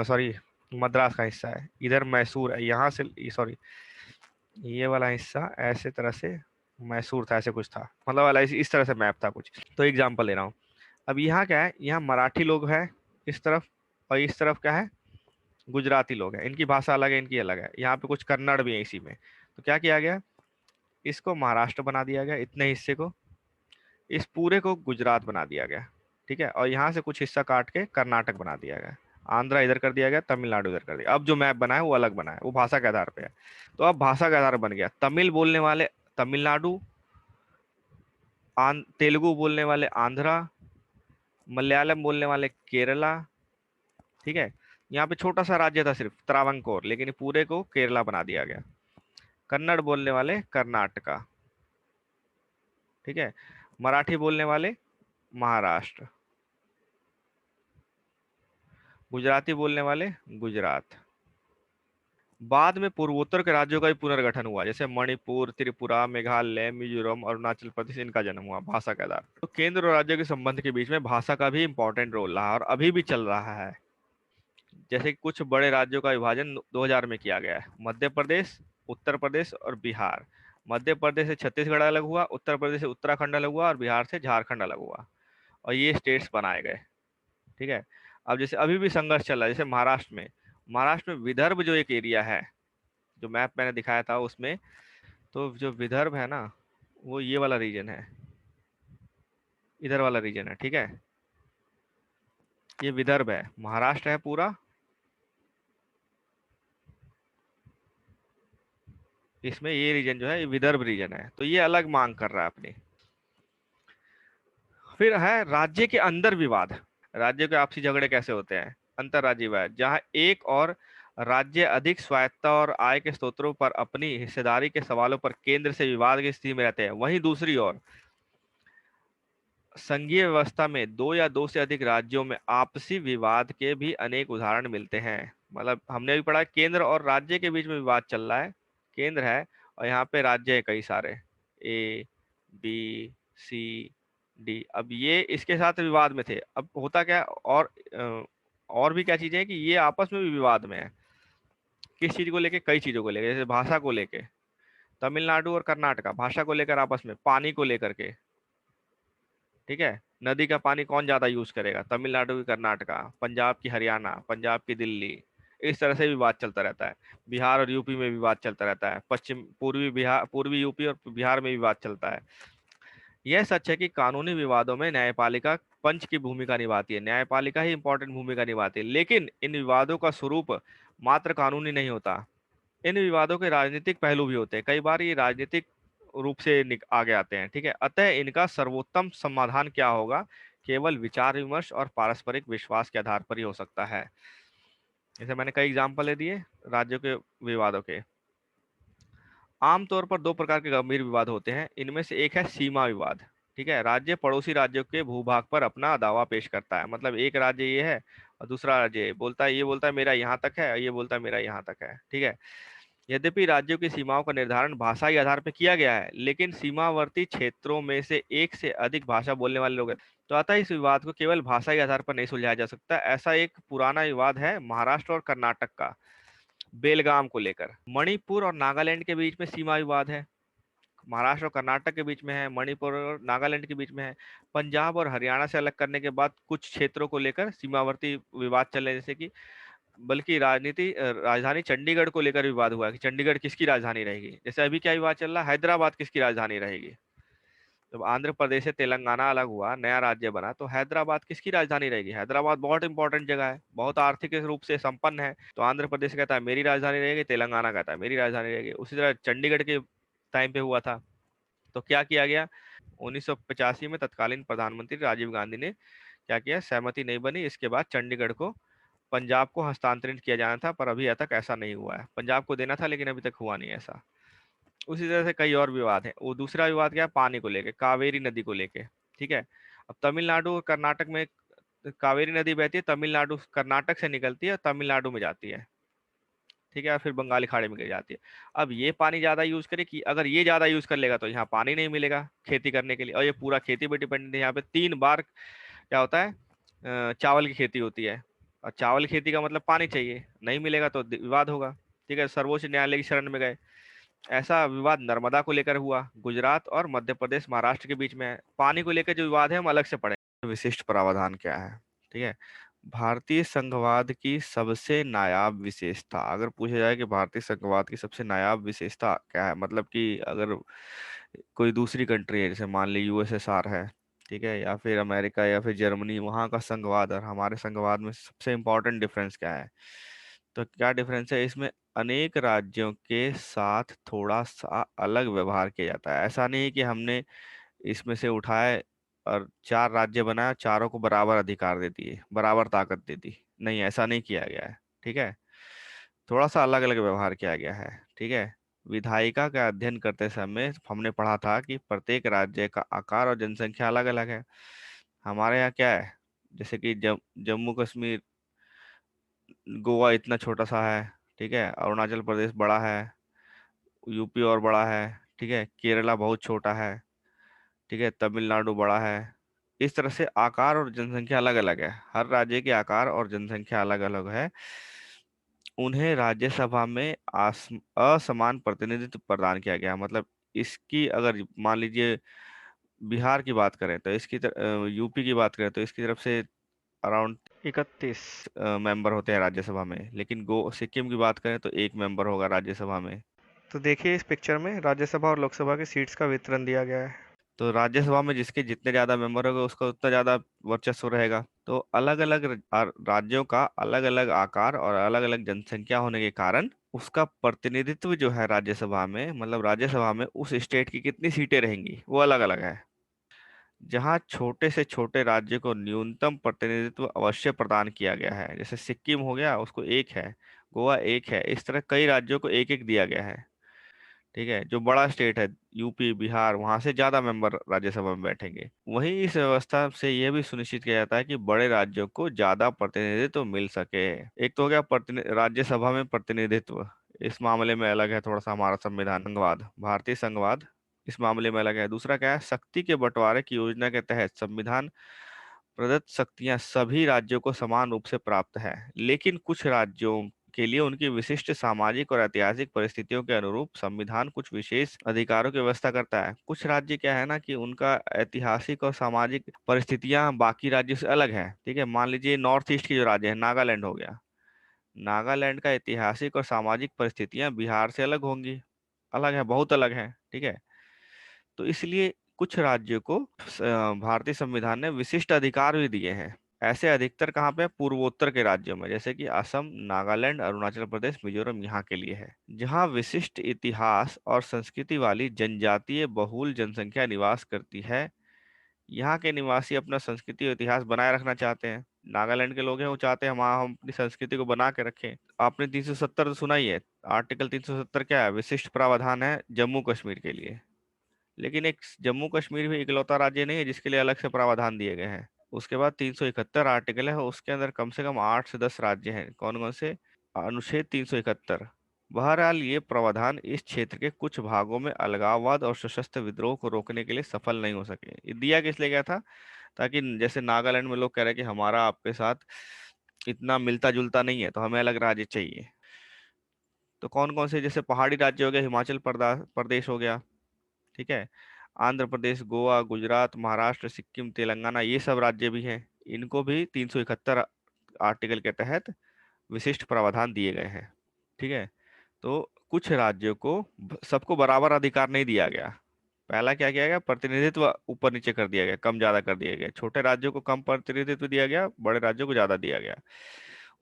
सॉरी, मद्रास का हिस्सा है। इधर मैसूर है, यहाँ से, सॉरी, ये वाला हिस्सा ऐसे तरह से मैसूर था, ऐसे कुछ था, मतलब वाला इस तरह से मैप था कुछ। तो एग्जांपल ले रहा हूँ। अब यहाँ क्या है, यहाँ मराठी लोग हैं इस तरफ, और इस तरफ क्या है, गुजराती लोग हैं। इनकी भाषा अलग है, इनकी अलग है। यहाँ पे कुछ कन्नड़ भी है इसी में। तो क्या किया गया, इसको महाराष्ट्र बना दिया गया, इतने हिस्से को, इस पूरे को गुजरात बना दिया गया, ठीक है। और यहाँ से कुछ हिस्सा काट के कर्नाटक बना दिया गया, आंध्रा इधर कर दिया गया, तमिलनाडु इधर कर दिया। अब जो मैप बना है वो अलग बना है, वो भाषा के आधार पे है। तो अब भाषा के आधार बन गया, तमिल बोलने वाले तमिलनाडु, तेलुगु बोलने वाले आंध्रा, मलयालम बोलने वाले केरला, ठीक है। यहाँ पे छोटा सा राज्य था सिर्फ त्रावणकोर, लेकिन पूरे को केरला बना दिया गया। कन्नड़ बोलने वाले कर्नाटका, ठीक है। मराठी बोलने वाले महाराष्ट्र, गुजराती बोलने वाले गुजरात। बाद में पूर्वोत्तर के राज्यों का भी पुनर्गठन हुआ, जैसे मणिपुर, त्रिपुरा, मेघालय, मिजोरम, अरुणाचल प्रदेश, इनका जन्म हुआ भाषा के आधार पर। तो केंद्र और राज्यों के संबंध के बीच में भाषा का भी इंपॉर्टेंट रोल रहा और अभी भी चल रहा है। जैसे कि कुछ बड़े राज्यों का विभाजन 2000 में किया गया है, मध्य प्रदेश, उत्तर प्रदेश और बिहार। मध्य प्रदेश से छत्तीसगढ़ अलग हुआ, उत्तर प्रदेश से उत्तराखंड अलग हुआ और बिहार से झारखंड अलग हुआ, और ये स्टेट्स बनाए गए, ठीक है। अब जैसे अभी भी संघर्ष चल रहा है, जैसे महाराष्ट्र में विदर्भ जो एक एरिया है, जो मैप मैंने दिखाया था उसमें, तो जो विदर्भ है ना, वो ये वाला रीजन है, इधर वाला रीजन है, ठीक है। ये विदर्भ है, महाराष्ट्र है पूरा, इसमें ये रीजन जो है ये विदर्भ रीजन है। तो ये अलग मांग कर रहा है अपनी। फिर है राज्य के अंदर विवाद। राज्य के आपसी झगड़े कैसे होते हैं? अंतरराज्यीय विवाद, जहां एक और राज्य अधिक स्वायत्तता और आय के स्रोतों पर अपनी हिस्सेदारी के सवालों पर केंद्र से विवाद की स्थिति में रहते हैं। वहीं दूसरी ओर संघीय व्यवस्था में दो या दो से अधिक राज्यों में आपसी विवाद के भी अनेक उदाहरण मिलते हैं। मतलब हमने भी पढ़ा, केंद्र और राज्य के बीच में विवाद चल रहा है। केंद्र है और यहाँ पे राज्य है कई सारे, ए, बी, सी, डी। अब ये इसके साथ विवाद में थे। अब होता क्या, और भी क्या चीजें हैं कि ये आपस में भी विवाद में है। किस चीज को लेके? कई चीजों को लेके, जैसे भाषा को लेके, तमिलनाडु और कर्नाटका भाषा को लेकर आपस में, पानी को लेकर के, ठीक है, नदी का पानी कौन ज्यादा यूज करेगा? तमिलनाडु की कर्नाटका, पंजाब की हरियाणा, पंजाब की दिल्ली। इस तरह से विवाद चलता रहता है। बिहार और यूपी में विवाद चलता रहता है, पश्चिम पूर्वी बिहार, पूर्वी यूपी और बिहार में विवाद चलता है। यह सच है कि कानूनी विवादों में न्यायपालिका पंच की भूमिका निभाती है, न्यायपालिका ही इंपॉर्टेंट भूमिका निभाती है। लेकिन इन विवादों का स्वरूप मात्र कानूनी नहीं होता, इन विवादों के राजनीतिक पहलू भी होते हैं। कई बार ये राजनीतिक रूप से आगे आते हैं, ठीक है। अतः इनका सर्वोत्तम समाधान क्या होगा? केवल विचार विमर्श और पारस्परिक विश्वास के आधार पर ही हो सकता है। जैसे मैंने कई एग्जाम्पल दिए राज्यों के विवादों के। आमतौर पर दो प्रकार के गंभीर विवाद होते हैं, इनमें से एक है सीमा विवाद। ठीक है, राज्य पड़ोसी राज्यों के भूभाग पर अपना दावा पेश करता है। मतलब एक राज्य ये है और दूसरा राज्य ये बोलता है मेरा यहाँ तक है, ये बोलता है मेरा यहाँ तक है। ठीक है, यद्यपि राज्यों की सीमाओं का निर्धारण भाषाई आधार पर किया गया है, लेकिन सीमावर्ती क्षेत्रों में से एक से अधिक भाषा बोलने वाले लोग हैं। तो अतः इस विवाद को केवल भाषाई आधार पर नहीं सुलझाया जा सकता। ऐसा एक पुराना विवाद है महाराष्ट्र और कर्नाटक का, बेलगाम को लेकर। मणिपुर और नागालैंड के बीच में सीमा विवाद है, महाराष्ट्र और कर्नाटक के बीच में है, मणिपुर और नागालैंड के बीच में है। पंजाब और हरियाणा से अलग करने के बाद कुछ क्षेत्रों को लेकर सीमावर्ती विवाद चले, जैसे कि बल्कि राजधानी चंडीगढ़ को लेकर विवाद हुआ है कि चंडीगढ़ किसकी राजधानी रहेगी। जैसे अभी क्या विवाद चल रहा है, हैदराबाद किसकी राजधानी रहेगी। जब आंध्र प्रदेश से तेलंगाना अलग हुआ, नया राज्य बना, तो हैदराबाद किसकी राजधानी रहेगी? हैदराबाद बहुत इंपॉर्टेंट जगह है, बहुत आर्थिक रूप से संपन्न है। तो आंध्र प्रदेश कहता है मेरी राजधानी रहेगी, तेलंगाना कहता है मेरी राजधानी रहेगी। उसी तरह चंडीगढ़ के टाइम पे हुआ था। तो क्या किया गया, 1985 में तत्कालीन प्रधानमंत्री राजीव गांधी ने क्या किया, सहमति नहीं बनी, इसके बाद चंडीगढ़ को पंजाब को हस्तांतरित किया जाना था, पर अभी तक ऐसा नहीं हुआ है। पंजाब को देना था लेकिन अभी तक हुआ नहीं ऐसा। उसी तरह से कई और विवाद है। वो दूसरा विवाद क्या है, पानी को लेके, कावेरी नदी को लेके। ठीक है, अब तमिलनाडु और कर्नाटक में कावेरी नदी बहती है, तमिलनाडु कर्नाटक से निकलती है, तमिलनाडु में जाती है। ठीक है, फिर बंगाली खाड़ी में गिर जाती है। अब ये पानी ज्यादा यूज करे कि अगर ये ज्यादा यूज कर लेगा तो यहाँ पानी नहीं मिलेगा खेती करने के लिए, और ये पूरा खेती पे डिपेंडेंट है। यहाँ पे 3 बार क्या होता है, चावल की खेती होती है, और चावल की खेती का मतलब पानी चाहिए, नहीं मिलेगा तो विवाद होगा। ठीक है, सर्वोच्च न्यायालय की शरण में गए। ऐसा विवाद नर्मदा को लेकर हुआ, गुजरात और मध्य प्रदेश महाराष्ट्र के बीच में है। पानी को लेकर जो विवाद है हम अलग से पढ़ेंगे। विशिष्ट प्रावधान क्या है? ठीक है, भारतीय संघवाद की सबसे नायाब विशेषता, अगर पूछा जाए कि भारतीय संघवाद की सबसे नायाब विशेषता क्या है, मतलब कि अगर कोई दूसरी कंट्री है, जैसे मान ली यूएसएसआर है, ठीक है, या फिर अमेरिका या फिर जर्मनी, वहाँ का संघवाद और हमारे संघवाद में सबसे इम्पोर्टेंट डिफरेंस क्या है? तो क्या डिफरेंस है इसमें? अनेक राज्यों के साथ थोड़ा सा अलग व्यवहार किया जाता है। ऐसा नहीं है कि हमने इसमें से उठाए और 4 राज्य बनाया, चारों को बराबर अधिकार दे दिए, बराबर ताकत दे दी। नहीं, ऐसा नहीं किया गया है। ठीक है, थोड़ा सा अलग अलग व्यवहार किया गया है। ठीक है, विधायिका का अध्ययन करते समय हमने पढ़ा था कि प्रत्येक राज्य का आकार और जनसंख्या अलग अलग है। हमारे यहाँ क्या है, जैसे कि जम्मू कश्मीर, गोवा इतना छोटा सा है। ठीक है, अरुणाचल प्रदेश बड़ा है, यूपी और बड़ा है। ठीक है, केरला बहुत छोटा है। ठीक है, तमिलनाडु बड़ा है। इस तरह से आकार और जनसंख्या अलग अलग है, हर राज्य के आकार और जनसंख्या अलग अलग है। उन्हें राज्यसभा में असमान प्रतिनिधित्व प्रदान किया गया। मतलब इसकी अगर मान लीजिए बिहार की बात करें तो यूपी की बात करें तो इसकी तरफ से अराउंड 31 मेंबर होते हैं राज्यसभा में, लेकिन गो सिक्किम की बात करें तो एक मेंबर होगा राज्यसभा में। तो देखिए इस पिक्चर में राज्यसभा और लोकसभा की सीट्स का वितरण दिया गया है। तो राज्यसभा में जिसके जितने ज्यादा मेंबर होंगे उसका उतना ज्यादा वर्चस्व रहेगा। तो अलग अलग राज्यों का अलग अलग आकार और अलग अलग जनसंख्या होने के कारण उसका प्रतिनिधित्व जो है राज्यसभा में, मतलब राज्यसभा में उस स्टेट की कितनी सीटें रहेंगी वो अलग अलग है। जहाँ छोटे से छोटे राज्य को न्यूनतम प्रतिनिधित्व अवश्य प्रदान किया गया है, जैसे सिक्किम हो गया उसको एक है, गोवा एक है, इस तरह कई राज्यों को एक एक दिया गया है। ठीक है, जो बड़ा स्टेट है यूपी बिहार, वहां से ज्यादा मेंबर राज्यसभा में बैठेंगे। वहीं इस व्यवस्था से यह भी सुनिश्चित किया जाता है कि बड़े राज्यों को ज्यादा प्रतिनिधित्व मिल सके। एक तो हो गया राज्यसभा में प्रतिनिधित्व, इस मामले में अलग है थोड़ा सा हमारा संविधान। संघवाद, भारतीय संघवाद इस मामले में अलग है। दूसरा क्या है, शक्ति के बंटवारे की योजना के तहत संविधान प्रदत्त शक्तियां सभी राज्यों को समान रूप से प्राप्त है, लेकिन कुछ राज्यों के लिए उनकी विशिष्ट सामाजिक और ऐतिहासिक परिस्थितियों के अनुरूप संविधान कुछ विशेष अधिकारों की व्यवस्था करता है। कुछ राज्य क्या है ना कि उनका ऐतिहासिक और सामाजिक परिस्थितियां बाकी राज्यों से अलग है। ठीक है, मान लीजिए नॉर्थ ईस्ट के जो राज्य है, नागालैंड हो गया, नागालैंड का ऐतिहासिक और सामाजिक परिस्थितियां बिहार से अलग होंगी, अलग है, बहुत अलग है। ठीक है, तो इसलिए कुछ राज्यों को भारतीय संविधान ने विशिष्ट अधिकार भी दिए हैं। ऐसे अधिकतर कहाँ पे, पूर्वोत्तर के राज्यों में, जैसे कि असम, नागालैंड, अरुणाचल प्रदेश, मिजोरम, यहाँ के लिए है, जहाँ विशिष्ट इतिहास और संस्कृति वाली जनजातीय बहुल जनसंख्या निवास करती है। यहाँ के निवासी अपना संस्कृति और इतिहास बनाए रखना चाहते हैं। नागालैंड के लोग हैं, वो चाहते हैं हम अपनी संस्कृति को बना के रखें। आपने 370 तो सुना ही है। आर्टिकल 370 क्या है, विशिष्ट प्रावधान है जम्मू कश्मीर के लिए। लेकिन एक जम्मू कश्मीर भी इकलौता राज्य नहीं है जिसके लिए अलग से प्रावधान दिए गए हैं। उसके बाद 371 आर्टिकल है, उसके अंदर कम से कम 8 से 10 राज्य हैं। कौन कौन से? अनुच्छेद 371। बहरहाल ये प्रावधान इस क्षेत्र के कुछ भागों में अलगाववाद और सशस्त्र विद्रोह को रोकने के लिए सफल नहीं हो सके। ये दिया किस लिए गया था? ताकि जैसे नागालैंड में लोग कह रहे हैं कि हमारा आपके साथ इतना मिलता जुलता नहीं है, तो हमें अलग राज्य चाहिए। तो कौन कौन से, जैसे पहाड़ी राज्य हो गया, हिमाचल प्रदेश हो गया, ठीक है, आंध्र प्रदेश, गोवा, गुजरात, महाराष्ट्र, सिक्किम, तेलंगाना, ये सब राज्य भी हैं। इनको भी 371 आर्टिकल के तहत विशिष्ट प्रावधान दिए गए हैं। ठीक है, तो कुछ राज्यों को सबको बराबर अधिकार नहीं दिया गया। पहला क्या किया गया, प्रतिनिधित्व ऊपर नीचे कर दिया गया, कम ज्यादा कर दिया गया। छोटे राज्यों को कम प्रतिनिधित्व दिया गया, बड़े राज्यों को ज्यादा दिया गया।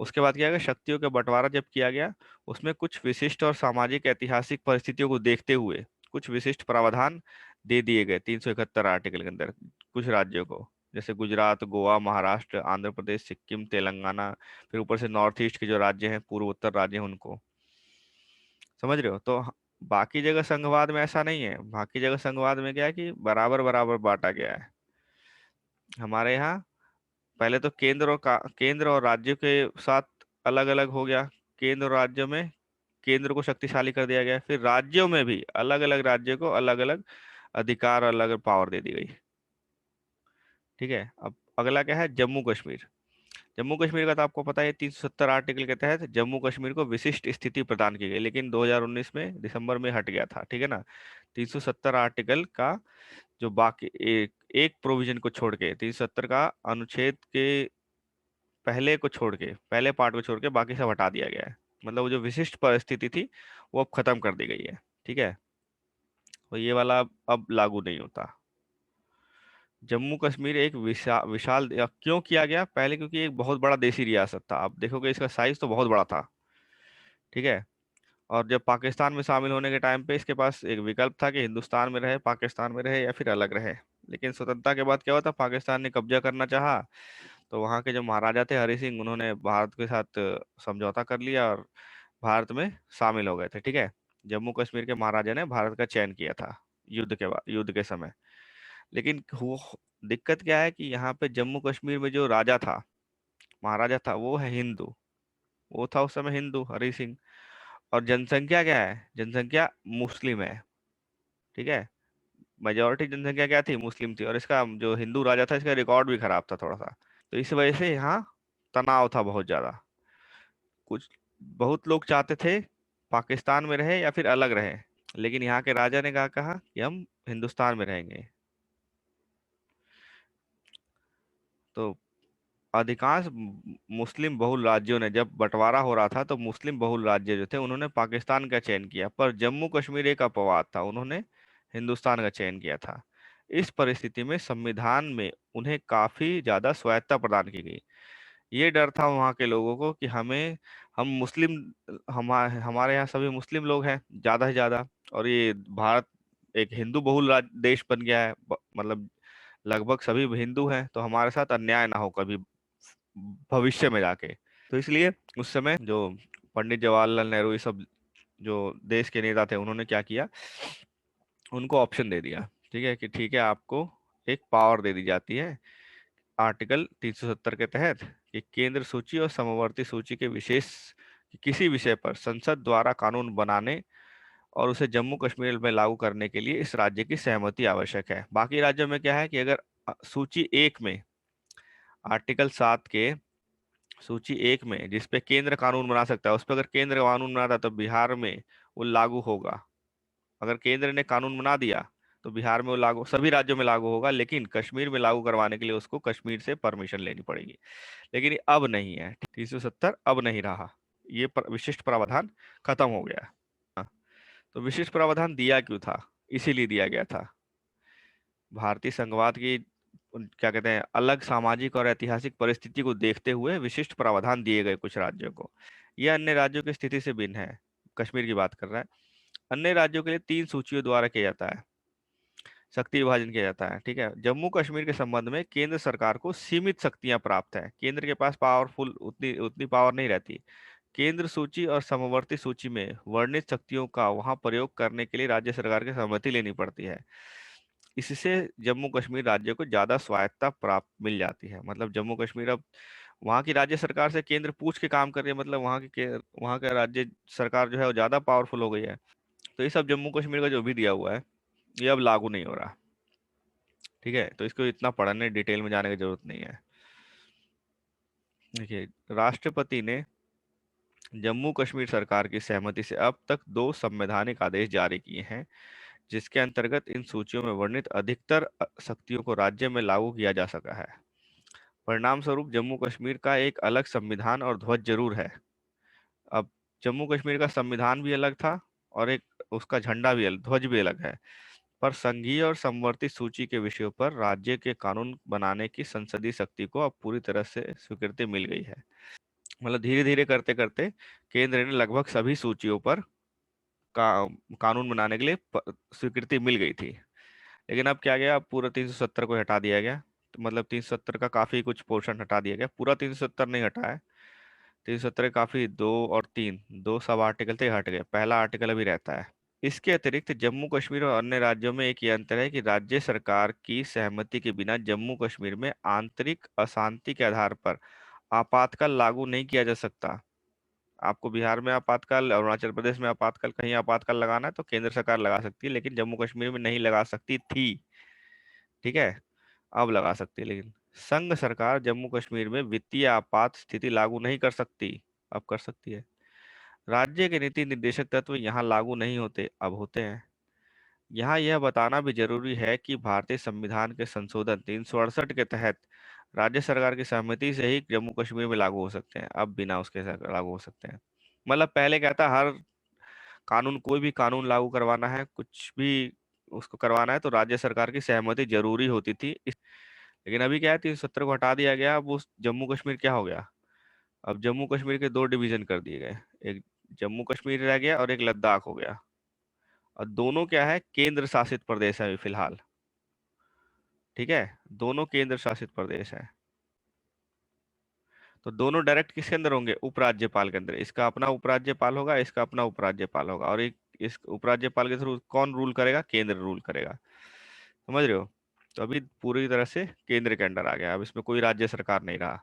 उसके बाद क्या गया, शक्तियों का बंटवारा जब किया गया, उसमें कुछ विशिष्ट और सामाजिक ऐतिहासिक परिस्थितियों को देखते हुए कुछ विशिष्ट प्रावधान दे दिए गए 371 आर्टिकल के अंदर कुछ राज्यों को, जैसे गुजरात, गोवा, महाराष्ट्र, आंध्र प्रदेश, सिक्किम, तेलंगाना, फिर ऊपर से नॉर्थ ईस्ट के जो राज्य हैं, पूर्वोत्तर राज्य हैं, उनको। समझ रहे हो? तो बाकी जगह संघवाद में ऐसा नहीं है। बाकी जगह संघवाद में क्या है कि बराबर बराबर बांटा गया है। हमारे यहाँ पहले तो केंद्र और राज्यों के साथ अलग अलग हो गया। केंद्र और राज्यों में केंद्र को शक्तिशाली कर दिया गया, फिर राज्यों में भी अलग अलग राज्यों को अलग अलग अधिकार, अलग अलग पावर दे दी गई। ठीक है, अब अगला क्या है, जम्मू कश्मीर। जम्मू कश्मीर का तो आपको पता है, 370 आर्टिकल के तहत जम्मू कश्मीर को विशिष्ट स्थिति प्रदान की गई, लेकिन 2019 में दिसंबर में हट गया था। ठीक है ना, 370 आर्टिकल का जो बाकी एक प्रोविजन को छोड़ के, 370 का अनुच्छेद के पहले को छोड़ के, पहले पार्ट को छोड़ के बाकी सब हटा दिया गया है। मतलब वो जो विशिष्ट परिस्थिति थी वो अब खत्म कर दी गई है। ठीक है, तो ये वाला अब लागू नहीं होता। जम्मू कश्मीर एक विशाल क्यों किया गया? पहले क्योंकि एक बहुत बड़ा देशी रियासत था। आप देखोगे इसका साइज तो बहुत बड़ा था। ठीक है, और जब पाकिस्तान में शामिल होने के टाइम पे इसके पास एक विकल्प था कि हिंदुस्तान में रहे, पाकिस्तान में रहे, या फिर अलग रहे। लेकिन स्वतंत्रता के बाद क्या हुआ था, पाकिस्तान ने कब्जा करना चाहा, तो वहाँ के जो महाराजा थे हरि सिंह, उन्होंने भारत के साथ समझौता कर लिया और भारत में शामिल हो गए थे। ठीक है, जम्मू कश्मीर के महाराजा ने भारत का चयन किया था युद्ध के बाद, युद्ध के समय। लेकिन वो दिक्कत क्या है कि यहाँ पे जम्मू कश्मीर में जो राजा था, महाराजा था, वो है हिंदू। वो था उस समय हिंदू, हरि सिंह। और जनसंख्या क्या है, जनसंख्या मुस्लिम है। ठीक है, मेजोरिटी जनसंख्या क्या थी, मुस्लिम थी। और इसका जो हिंदू राजा था, इसका रिकॉर्ड भी खराब था थोड़ा सा। तो इस वजह से यहाँ तनाव था बहुत ज्यादा। कुछ बहुत लोग चाहते थे पाकिस्तान में रहे या फिर अलग रहे, लेकिन यहाँ के राजा ने कहा कि हम हिंदुस्तान में रहेंगे। तो अधिकांश मुस्लिम बहुल राज्यों ने, जब बंटवारा हो रहा था, तो मुस्लिम बहुल राज्य जो थे उन्होंने पाकिस्तान का चयन किया, पर जम्मू कश्मीर एक अपवाद था, उन्होंने हिंदुस्तान का चयन किया था। इस परिस्थिति में संविधान में उन्हें काफी ज्यादा स्वायत्ता प्रदान की गई। ये डर था वहाँ के लोगों को कि हम मुस्लिम, हमारे यहाँ सभी मुस्लिम लोग हैं ज्यादा से ज्यादा, और ये भारत एक हिंदू बहुल देश बन गया है, मतलब लगभग सभी हिंदू हैं, तो हमारे साथ अन्याय ना हो कभी भविष्य में जाके। तो इसलिए उस समय जो पंडित जवाहरलाल नेहरू, ये सब जो देश के नेता थे, उन्होंने क्या किया, उनको ऑप्शन दे दिया। ठीक है, कि ठीक है, आपको एक पावर दे दी जाती है आर्टिकल 370 के तहत कि केंद्र सूची और समवर्ती सूची के विशेष किसी विषय पर संसद द्वारा कानून बनाने और उसे जम्मू कश्मीर में लागू करने के लिए इस राज्य की सहमति आवश्यक है। बाकी राज्यों में क्या है कि अगर सूची एक में आर्टिकल 7 के सूची 1 में जिसपे केंद्र कानून बना सकता है, उस पर अगर केंद्र कानून बनाता है तो बिहार में वो लागू होगा। अगर केंद्र ने कानून बना दिया तो बिहार में वो लागू, सभी राज्यों में लागू होगा, लेकिन कश्मीर में लागू करवाने के लिए उसको कश्मीर से परमिशन लेनी पड़ेगी। लेकिन ये अब नहीं है, 370 अब नहीं रहा, ये विशिष्ट प्रावधान खत्म हो गया। हाँ, तो विशिष्ट प्रावधान दिया क्यों था? इसीलिए दिया गया था, भारतीय संघवाद की क्या कहते हैं, अलग सामाजिक और ऐतिहासिक परिस्थिति को देखते हुए विशिष्ट प्रावधान दिए गए कुछ राज्यों को। यह अन्य राज्यों की स्थिति से भिन्न है, कश्मीर की बात कर रहा है। अन्य राज्यों के लिए 3 सूचियों द्वारा किया जाता है, शक्ति विभाजन किया जाता है। ठीक है, जम्मू कश्मीर के संबंध में केंद्र सरकार को सीमित शक्तियां प्राप्त है, केंद्र के पास पावरफुल उतनी उतनी पावर नहीं रहती। केंद्र सूची और समवर्ती सूची में वर्णित शक्तियों का वहां प्रयोग करने के लिए राज्य सरकार की सहमति लेनी पड़ती है। इससे जम्मू कश्मीर राज्य को ज्यादा स्वायत्तता प्राप्त मिल जाती है। मतलब जम्मू कश्मीर अब वहाँ की राज्य सरकार से केंद्र पूछ के काम कर रही है, मतलब वहाँ का राज्य सरकार जो है वो ज्यादा पावरफुल हो गई है। तो ये सब जम्मू कश्मीर का जो भी दिया हुआ है ये अब लागू नहीं हो रहा। ठीक है, तो इसको इतना पढ़ने डिटेल में जाने की जरूरत नहीं है। देखिए, राष्ट्रपति ने जम्मू कश्मीर सरकार की सहमति से अब तक 2 संवैधानिक आदेश जारी किए हैं, जिसके अंतर्गत इन सूचियों में वर्णित अधिकतर शक्तियों को राज्य में लागू किया जा सका है। परिणाम स्वरूप जम्मू कश्मीर का एक अलग संविधान और ध्वज जरूर है। अब जम्मू कश्मीर का संविधान भी अलग था और एक उसका झंडा भी अलग, ध्वज भी अलग है, पर संघीय और समवर्ती सूची के विषयों पर राज्य के कानून बनाने की संसदीय शक्ति को अब पूरी तरह से स्वीकृति मिल गई है। मतलब धीरे धीरे करते करते केंद्र ने लगभग सभी सूचियों पर कानून बनाने के लिए स्वीकृति मिल गई थी। लेकिन अब क्या गया, अब पूरा 370 को हटा दिया गया। तो मतलब 370 का काफी कुछ पोर्शन हटा दिया गया, पूरा 370 नहीं हटा है। 370 काफी, 2 और 3, 2 सब आर्टिकल थे हट गए, पहला आर्टिकल अभी रहता है। इसके अतिरिक्त जम्मू कश्मीर और अन्य राज्यों में एक ये अंतर है कि राज्य सरकार की सहमति के बिना जम्मू कश्मीर में आंतरिक अशांति के आधार पर आपातकाल लागू नहीं किया जा सकता। आपको बिहार में आपातकाल, अरुणाचल प्रदेश में आपातकाल, कहीं आपातकाल लगाना है तो केंद्र सरकार लगा सकती है, लेकिन जम्मू कश्मीर में नहीं लगा सकती थी। ठीक है, अब लगा सकती है, लेकिन संघ सरकार जम्मू कश्मीर में वित्तीय आपात स्थिति लागू नहीं कर सकती, अब कर सकती है। राज्य के नीति निर्देशक तत्व यहाँ लागू नहीं होते, अब होते हैं। यहाँ यह बताना भी जरूरी है कि भारतीय संविधान के संशोधन 368 के तहत राज्य सरकार की सहमति से ही जम्मू कश्मीर में लागू हो सकते हैं, अब बिना उसके लागू हो सकते हैं। मतलब पहले क्या था, हर कानून, कोई भी कानून लागू करवाना है, कुछ भी उसको करवाना है तो राज्य सरकार की सहमति जरूरी होती थी। लेकिन अभी क्या है, 370 को हटा दिया गया, अब उस जम्मू कश्मीर क्या हो गया, अब जम्मू कश्मीर के 2 डिवीजन कर दिए गए, एक जम्मू कश्मीर रह गया और एक लद्दाख हो गया। और दोनों क्या है, केंद्र शासित प्रदेश है अभी फिलहाल। ठीक है, दोनों केंद्र शासित प्रदेश है। तो दोनों डायरेक्ट किसके अंदर होंगे, उपराज्यपाल के अंदर। इसका अपना उपराज्यपाल होगा, इसका अपना उपराज्यपाल होगा, और एक इस उपराज्यपाल के थ्रू कौन रूल करेगा, केंद्र रूल करेगा। समझ रहे हो? तो अभी पूरी तरह से केंद्र के अंडर आ गया, अब इसमें कोई राज्य सरकार नहीं रहा।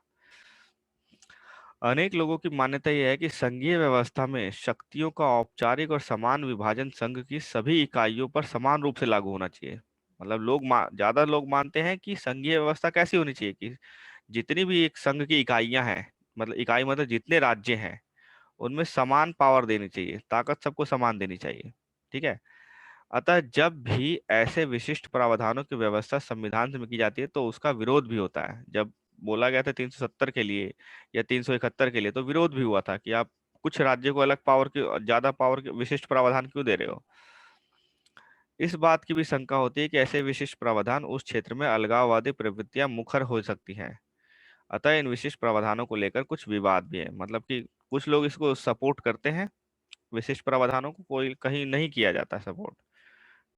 अनेक लोगों की मान्यता यह है कि संघीय व्यवस्था में शक्तियों का औपचारिक और समान विभाजन संघ की सभी इकाइयों पर समान रूप से लागू होना चाहिए। मतलब ज्यादा लोग मानते हैं कि संघीय व्यवस्था कैसी होनी चाहिए कि जितनी भी एक संघ की इकाइयां हैं, मतलब इकाई मतलब जितने राज्य हैं, उनमें समान पावर देनी चाहिए, ताकत सबको समान देनी चाहिए। ठीक है, अतः जब भी ऐसे विशिष्ट प्रावधानों की व्यवस्था संविधान में की जाती है तो उसका विरोध भी होता है। जब बोला गया था 370 के लिए या 371 के लिए, तो विरोध भी हुआ था कि आप कुछ राज्यों को अलग पावर की, ज्यादा पावर के विशिष्ट प्रावधान क्यों दे रहे हो। इस बात की भी शंका होती है कि ऐसे विशिष्ट प्रावधान उस क्षेत्र में अलगाववादी प्रवृत्तियां मुखर हो सकती हैं। अतः इन विशिष्ट प्रावधानों को लेकर कुछ विवाद भी है, मतलब कि कुछ लोग इसको सपोर्ट करते हैं, विशिष्ट प्रावधानों को, कोई कहीं नहीं किया जाता सपोर्ट।